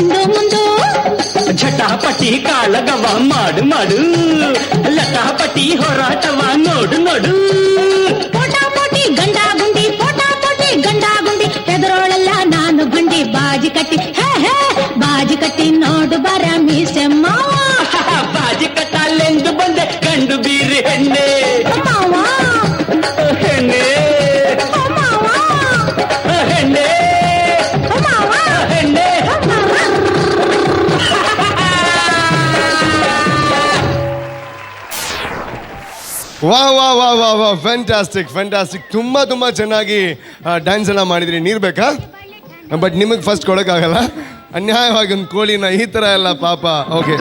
ಹಿಂದು ಮುಂದು ಝಟಾಪಟಿ ಕಾಳಗವ ಮಾಡು ಮಾಡು ಲಟಾಪಟಿ ಹೋರಾಟವ ನೋಡು ನೋಡು ಪೋಟಾಪೋಟಿ ಗಂಡಾಗುಂಡಿ ಪೋಟಾಪೋಟಿ ಗಂಡಾಗುಂಡಿ ಎದುರೋಳಲ್ಲ ನಾನು ಬಂಡಿ ಬಾಜಿ ಕಟ್ಟಿ ಹೇ ಹೇ ಬಾಜಿ ಕಟ್ಟಿ ನೋಡು ಬರ ಮೀಸೆಮ್ಮ ಬಾಜಿ ಕಟ್ಟಲೆಂದು ಬಂದೆ ಕಂಡು ಬೀರಿ ಹೆಣ್ಣೆ ಮಾವ ಹೆಣ್ಣೆ ಮಾವ ಹೆಣ್ಣೆ ಮಾವ ಹೆಣ್ಣೆ ವಾ ವಾ ವಾ ವಾ ವಾ ಫ್ಯಾಂಟಾಸ್ಟಿಕ್ ಫ್ಯಾಂಟಾಸ್ಟಿಕ್. ತುಂಬ ತುಂಬ ಚೆನ್ನಾಗಿ ಡ್ಯಾನ್ಸ್ ಎಲ್ಲ ಮಾಡಿದ್ರಿ. ನೀರು ಬೇಕಾ? ಬಟ್ ನಿಮಗೆ ಫಸ್ಟ್ ಕೊಡೋಕ್ಕಾಗಲ್ಲ. ಅನ್ಯಾಯವಾಗಿ ಒಂದು ಕೋಳಿನ ಈ ಥರ ಎಲ್ಲ ಪಾಪ. Okay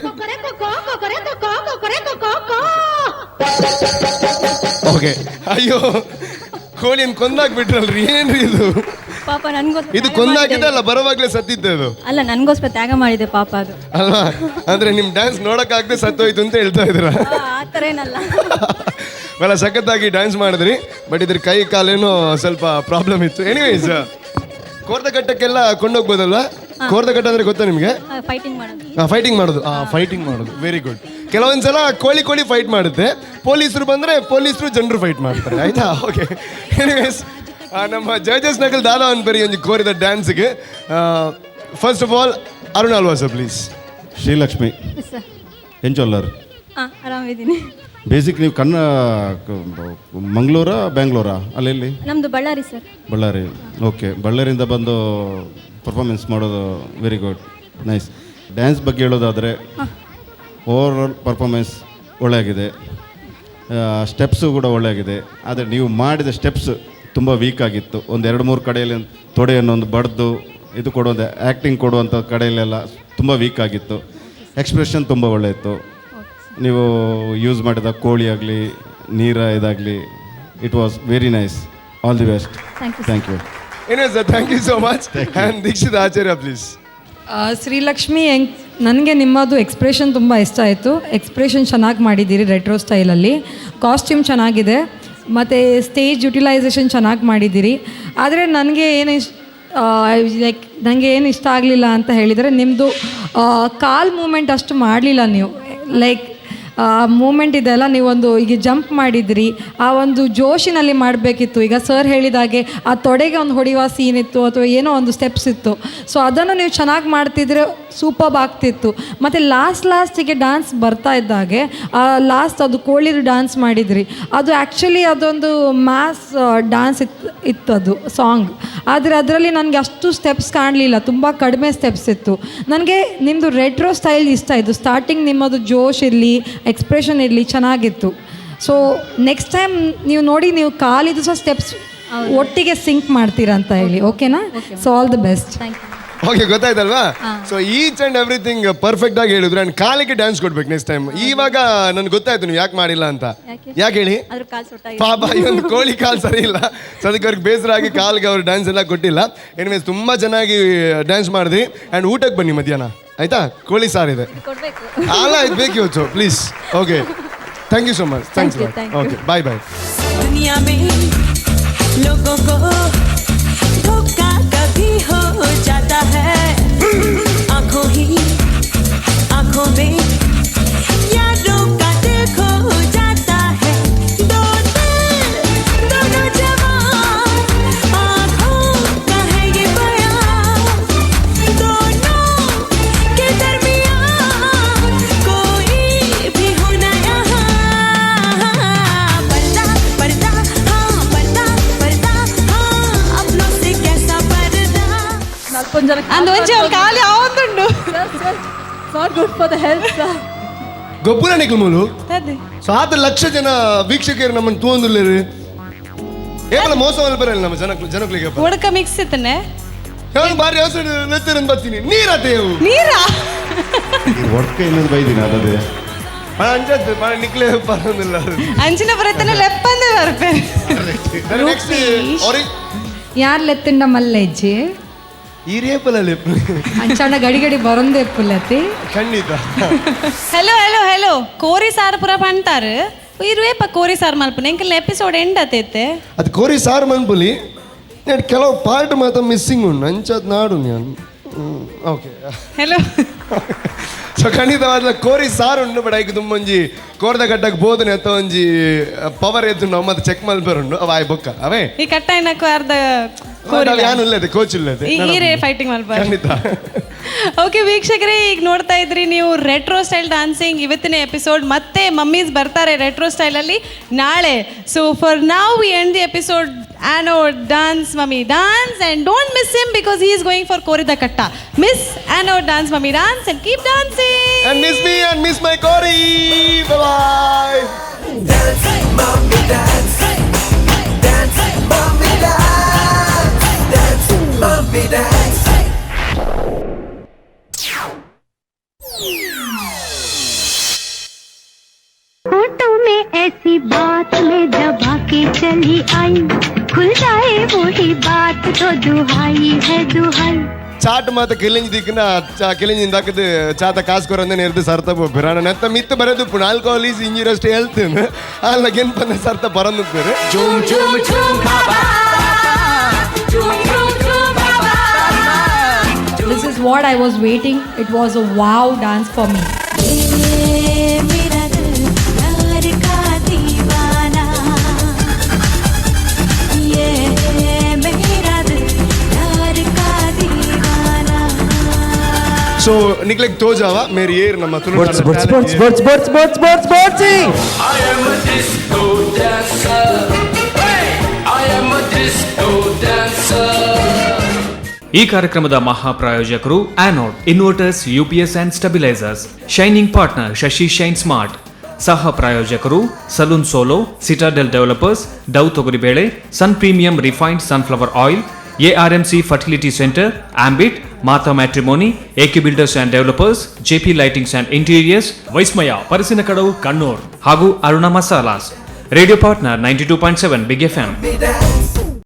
okay. ಅಯ್ಯೋ ಕೋಳಿಯನ್ನು ಕೊಂದಾಕ್ಬಿಟ್ರಲ್ರಿ, ಏನ್ರಿ ಇದು? ಪಾಪ ನನ್ಗೋಸ್ಕರ ಇದು ಕೊಂದಾಕಿದ್ದೆ ಅಲ್ಲ, ಬರೋವಾಗ್ಲೇ ಸತ್ತಿದ್ದೆ ಅದು ಅಲ್ಲ, ನನ್ಗೋಸ್ಕರ ತ್ಯಾಗ ಮಾಡಿದೆ ಪಾಪ ಅದು. ಅಲ್ವಾ? ಅಂದ್ರೆ ನಿಮ್ ಡ್ಯಾನ್ಸ್ ನೋಡಕ್ಕಾಗದೆ ಸತ್ತೋಯ್ತು ಅಂತ ಹೇಳ್ತಾ ಇದ್ದೀರಾ? ಆ ಥರ ಏನಲ್ಲ. ಬಹಳ ಸಖತ್ತಾಗಿ ಡ್ಯಾನ್ಸ್ ಮಾಡಿದ್ರಿ. ಬಟ್ ಇದ್ರ ಕೈ ಕಾಲೇನೋ ಸ್ವಲ್ಪ ಪ್ರಾಬ್ಲಮ್ ಇತ್ತು. ಎನಿವೇಸ್, ಕೋರ್ದಕಟ್ಟಕ್ಕೆಲ್ಲ ಕೊಂಡೋಗ್ಬೋದಲ್ವಾ? ಕೋರ್ದಕಟ್ಟ ಅಂದ್ರೆ ಗೊತ್ತಾ ನಿಮ್ಗೆ? ಫೈಟಿಂಗ್ ಮಾಡೋದು. ಫೈಟಿಂಗ್ ಮಾಡೋದು. ಫೈಟಿಂಗ್ ಮಾಡೋದು, ವೆರಿ ಗುಡ್. ಕೆಲವೊಂದ್ಸಲ ಕೋಳಿ ಫೈಟ್ ಮಾಡುತ್ತೆ, ಪೊಲೀಸರು ಬಂದ್ರೆ ಪೊಲೀಸರು ಜನರು ಫೈಟ್ ಮಾಡ್ತಾರೆ, ಆಯ್ತಾ? ಓಕೆ. ಎನಿವೇಸ್, ನಮ್ಮ ಜಡ್ಜಸ್ ನಗಲ್ ದಾದಾ ಒಂದು ಬರೀ ಒಂದು ಕೋರಿದ ಡ್ಯಾನ್ಸ್ಗೆ first of all Arun Alvas please. Srilakshmi ಎಂಚೊಲ್ಲರ್ ಆರಾಮಿದ್ದೀನಿ. ಬೇಸಿಕ್ ನೀವು ಮಂಗಳೂರಾ ಬ್ಯಾಂಗ್ಳೂರಾ? ಅಲ್ಲೆಲ್ಲಿ? ನಮ್ದು ಬಳ್ಳಾರಿ ಸರ್. ಬಳ್ಳಾರಿ. ಓಕೆ, ಬಳ್ಳಾರಿಯಿಂದ ಬಂದು ಪರ್ಫಾರ್ಮೆನ್ಸ್ ಮಾಡೋದು ವೆರಿ ಗುಡ್, ನೈಸ್. ಡ್ಯಾನ್ಸ್ ಬಗ್ಗೆ ಹೇಳೋದಾದರೆ ಓವರ್ ಆಲ್ ಪರ್ಫಾರ್ಮೆನ್ಸ್ ಒಳ್ಳೆಯಾಗಿದೆ, ಸ್ಟೆಪ್ಸು ಕೂಡ ಒಳ್ಳೆಯಾಗಿದೆ. ಆದರೆ ನೀವು ಮಾಡಿದ ಸ್ಟೆಪ್ಸ್ ತುಂಬ ವೀಕ್ ಆಗಿತ್ತು. ಒಂದು 2-3 ಕಡೆಯಲ್ಲಿ ತೊಡೆಯನ್ನು ಒಂದು ಬಡ್ದು ಇದು ಕೊಡುವಂಥ ಆ್ಯಕ್ಟಿಂಗ್ ಕೊಡುವಂಥ ಕಡೆಯಲ್ಲೆಲ್ಲ ತುಂಬ ವೀಕ್ ಆಗಿತ್ತು. ಎಕ್ಸ್ಪ್ರೆಷನ್ ತುಂಬ ಒಳ್ಳೆ ಇತ್ತು. ನೀವು ಯೂಸ್ ಮಾಡಿದ ಕೋಳಿ ಆಗಲಿ ನೀರ ಇದಾಗಲಿ, it was very nice. All the best. Thank you. Anyways sir, thank you so much. And Dikshit Acharya please. Srilakshmi, ನನಗೆ ನಿಮ್ಮದು ಎಕ್ಸ್ಪ್ರೆಷನ್ ತುಂಬ ಇಷ್ಟ ಆಯಿತು. ಎಕ್ಸ್ಪ್ರೆಷನ್ ಚೆನ್ನಾಗಿ ಮಾಡಿದ್ದೀರಿ ರೆಟ್ರೋ ಸ್ಟೈಲಲ್ಲಿ. ಕಾಸ್ಟ್ಯೂಮ್ ಚೆನ್ನಾಗಿದೆ ಮತ್ತು ಸ್ಟೇಜ್ ಯುಟಿಲೈಸೇಷನ್ ಚೆನ್ನಾಗಿ ಮಾಡಿದ್ದೀರಿ. ಆದರೆ ನನಗೆ ನನಗೆ ಏನು ಇಷ್ಟ ಆಗಲಿಲ್ಲ ಅಂತ ಹೇಳಿದರೆ, ನಿಮ್ಮದು ಕಾಲ್ ಮೂಮೆಂಟ್ ಅಷ್ಟು ಮಾಡಲಿಲ್ಲ ನೀವು. ಲೈಕ್ ಮೂಮೆಂಟ್ ಇದೆಲ್ಲ ನೀವೊಂದು ಈಗ ಜಂಪ್ ಮಾಡಿದ್ರಿ, ಆ ಒಂದು ಜೋಶಿನಲ್ಲಿ ಮಾಡಬೇಕಿತ್ತು. ಈಗ ಸರ್ ಹೇಳಿದಾಗೆ ಆ ತೊಡೆಗೆ ಒಂದು ಹೊಡೆಯುವ ಸೀನ್ ಇತ್ತು ಅಥವಾ ಏನೋ ಒಂದು ಸ್ಟೆಪ್ಸ್ ಇತ್ತು. ಸೊ ಅದನ್ನು ನೀವು ಚೆನ್ನಾಗಿ ಮಾಡ್ತಿದ್ರೆ ಸೂಪರ್ಬ್ ಆಗ್ತಿತ್ತು. ಮತ್ತು ಲಾಸ್ಟಿಗೆ ಡ್ಯಾನ್ಸ್ ಬರ್ತಾ ಇದ್ದಾಗೆ ಲಾಸ್ಟ್ ಅದು ಕೋಳಿದು ಡ್ಯಾನ್ಸ್ ಮಾಡಿದ್ರಿ, ಅದು ಆ್ಯಕ್ಚುಲಿ ಅದೊಂದು ಮ್ಯಾಸ್ ಡ್ಯಾನ್ಸ್ ಇತ್ತದು ಸಾಂಗ್. ಆದರೆ ಅದರಲ್ಲಿ ನನಗೆ ಅಷ್ಟು ಸ್ಟೆಪ್ಸ್ ಕಾಣಲಿಲ್ಲ, ತುಂಬ ಕಡಿಮೆ ಸ್ಟೆಪ್ಸ್ ಇತ್ತು. ನನಗೆ ನಿಮ್ಮದು ರೆಟ್ರೋ ಸ್ಟೈಲ್ ಇಷ್ಟ ಆಯಿತು. ಸ್ಟಾರ್ಟಿಂಗ್ ನಿಮ್ಮದು ಜೋಶ್ ಇರಲಿ, ಎಕ್ಸ್ಪ್ರೆಷನ್ ಇರಲಿ, ಚೆನ್ನಾಗಿತ್ತು. ಸೊ ನೆಕ್ಸ್ಟ್ ಟೈಮ್ ನೀವು ನೋಡಿ, ನೀವು ಕಾಲಿದು ಸಹ ಸ್ಟೆಪ್ಸ್ ಒಟ್ಟಿಗೆ ಸಿಂಕ್ ಮಾಡ್ತೀರಾ ಅಂತ ಹೇಳಿ. ಓಕೆನಾ? So all the best. Okay, ಗೊತ್ತಾಯ್ತಲ್ವಾ? So each and everything perfect ಆಗಿ ಹೇಳಿದ್ರು. ಆ್ಯಂಡ್ ಕಾಲಿಗೆ ಡ್ಯಾನ್ಸ್ ಕೊಡ್ಬೇಕು ನೆಕ್ಸ್ಟ್ ಟೈಮ್. ಇವಾಗ ನನ್ಗೆ ಗೊತ್ತಾಯ್ತು ನೀವು ಯಾಕೆ ಮಾಡಿಲ್ಲ ಅಂತ. ಯಾಕೆ ಹೇಳಿ? ಪಾಪ ಈ ಒಂದು ಕೋಳಿ ಕಾಲು ಸರಿ ಇಲ್ಲ, ಸೊ ಅದಕ್ಕೆ ಅವ್ರಿಗೆ ಬೇಸರ ಆಗಿ ಕಾಲಿಗೆ ಅವ್ರು ಡ್ಯಾನ್ಸ್ ಎಲ್ಲ ಕೊಟ್ಟಿಲ್ಲ. ಎನಿವೇಸ್, ತುಂಬ ಚೆನ್ನಾಗಿ ಡ್ಯಾನ್ಸ್ ಮಾಡಿದ್ರಿ. ಆ್ಯಂಡ್ ಊಟಕ್ಕೆ ಬನ್ನಿ ಮಧ್ಯಾಹ್ನ, ಆಯ್ತಾ? ಕೋಳಿ ಸಾರಿದೆ ಅಲ್ಲ, ಇದು ಬೇಕು ಇವತ್ತು please. Okay, thank you so much. Thanks. Okay, bye bye. दुनिया में लोगों को धोखा कभी हो जाता है, आंखों में यारों का दिल खो जाता है, दोनों जवान आंखों का है ये बयान, दोनों के दरमियान कोई भी हो ना यहाँ, पर्दा पर्दा हाँ, पर्दा पर्दा हाँ, अपनों से कैसा पर्दा. ಅಂದೊಂಜಿ ಅವ್ಳ ಕಾಲಿ ಆವೊಂದುಂಡು. Not good for the health sir. ಗೊಬ್ಬರ ನಿಕ್ಲು ಸೊ 6 ಲಕ್ಷ ಜನ ವೀಕ್ಷಕರು ನಮ್ಮನ್ನು ತೂಂದಿಲ್ಲೇರಿ. ಏಪಲ ಮೋಸ ಬರಲ್ಲ ನಮ್ಮ ಜನಗಳಿಗೆ. ಹುಡುಕ ಮಿಕ್ಸ್ ಇತ್ತನೆ ಬಾರಿ ಅವಸರ ನೆತ್ತರನ್ ಬರ್ತೀನಿ. ನೀರತೇವು ನೀರಾ ಒಡ್ಕ ಇನ್ನೊಂದು ಬೈದಿನ ಅದೇ ಅಂಜದ್ದು ನಿಕ್ಲೆ ಬರೋದಿಲ್ಲ. ಅಂಚಿನ ಬರತ್ತನೆ ಲೆಪ್ಪಂದೆ ಬರ್ಪೆ. ನೆಕ್ಸ್ಟ್ ಯಾರು ಲೆತ್ತಿಂಡ ಮಲ್ಲೆಜ್ಜಿ ಈ ರೇಪಲ್ಲಿ ಅಂಚಣ್ಣ ಗಡಿ ಬರೊಂದು ಎಪ್ಪುಲ್ಲತಿ ಖಂಡಿತ. ಹೆಲೋ ಹೆಲೋ ಹೆಲೋ ಕೋರಿ ಸಾರು ಪುರ ಪಂಟಾರು ಇರುವೇಪ ಕೋರಿ ಸಾರು ಮಲ್ಪನೆ ಎಂಕಲ್ ಎಪಿಸೋಡ್ ಎಂಡ್ ಆತೈತೆ. ಅದು ಕೋರಿ ಸಾರು ಮನ್ಪುಲಿ ಕೆಲವು ಪಾರ್ಟ್ ಮಾತ್ರ ಮಿಸ್ಸಿಂಗ್ ಉಂಡು ಅಂಚದ್ ನಾಡು ನಾನು ಓಕೆ ಹೆಲೋ ಸೊ ಖಂಡಿತವಾದ ಕೋರಿ ಸಾರು ಉಂಡು ಬಟ್ ಐಕ್ ತುಂಬೊಂಜಿ ಕೋರ್ದ ಕಟ್ಟಕ್ಕೆ ಬೋಧನೆ ಅಥವಾ ಒಂಜಿ ಪವರ್ ಎದ್ದು ನಾವು ಮತ್ತೆ ಚೆಕ್ ಮಲ್ಪರುಂಡು ಅವ ಆಯ್ ಬೊಕ್ಕ ಅವೇ ಈ ಕಟ್ಟಾಯಿನಕ್ಕೂ ಅರ್ಧ ಯಾನು ಇಲ್ಲದೆ ಕೋಚ್ ಇಲ್ಲದೆ ಈರೇ ಫೈಟಿಂಗ್ ಮಲ್ಪ ಖಂಡಿತ. ಓಕೆ ವೀಕ್ಷಕರೇ, ಈಗ ನೋಡ್ತಾ ಇದ್ರಿ ನೀವು ರೆಟ್ರೋ ಸ್ಟೈಲ್ ಡಾನ್ಸಿಂಗ್. ಇವತ್ತಿನ ಎಪಿಸೋಡ್ ಮತ್ತೆ ಮಮ್ಮೀಸ್ ಬರ್ತಾರೆ ರೆಟ್ರೋ ಸ್ಟೈಲಲ್ಲಿ ನಾಳೆ. So for now we end the episode. Anod, dance mummy dance, and don't miss him because he is going for Korida Katta. Miss Anod, dance mummy dance, and keep dancing. And miss me and miss my Kori. Bye bye. Dance, mommy dance. Dance, mommy dance. Dance, mommy dance. होठों में ऐसी बात में दबा के चली आई, खुल जाए वही बात तो दुहाई है दुहाई. ಚಾಟ್ ಮಾತ ಕೆಲಿಂಜ್ ದಿಕ್ಕಿನ ಕೆಲಿಂಜಿಂದ ಹಾಕಿದ್ದು ಚಾತ ಕಾಸು ಕೊರಂದೇನೆ ಇರ್ದು ಸರ್ತ ಬಿರಾಣ ನೆತ್ತ ಮಿತ್ತು ಬರೋದು ಪುಣ alcohol is injurious to health ಅಲ್ಲ ಗೆನ್ಪನ್ನ ಸರ್ತ ಬರಂದು Zoom, zoom, zoom, baba. Zoom, zoom, zoom, baba. This is what I was waiting. It was a wow dance for me. मेरा दिल प्यार का दीवाना, ये मेरा दिल प्यार का दीवाना. ಸೊ ನಿಕ್ಲೆಗ್ ತೋಜಾವ ಮೇರಿ ಏರ್ ನಮ್ಮ Sports. I am a disco dancer. Hey, I am a disco dancer. ಈ ಕಾರ್ಯಕ್ರಮದ ಮಹಾಪ್ರಾಯೋಜಕರು anode inverters UPS and stabilisers. Shining partner Shashi shine smart. ಸಹ ಪ್ರಾಯೋಜಕರು salon solo, citadel developers, Dove ತೊಗರಿಬೇಳೆ, sun premium refined sunflower oil, ARMC fertility centre, ಆಂಬಿಟ್, Mata matrimony, AK builders and developers, JP lightings and interiors, ವೈಸ್ಮಯ ಪರಿಸಿನ ಕಡವು ಕಣ್ಣೂರ್ ಹಾಗೂ Aruna masalas. Radio partner 92.7 big FM.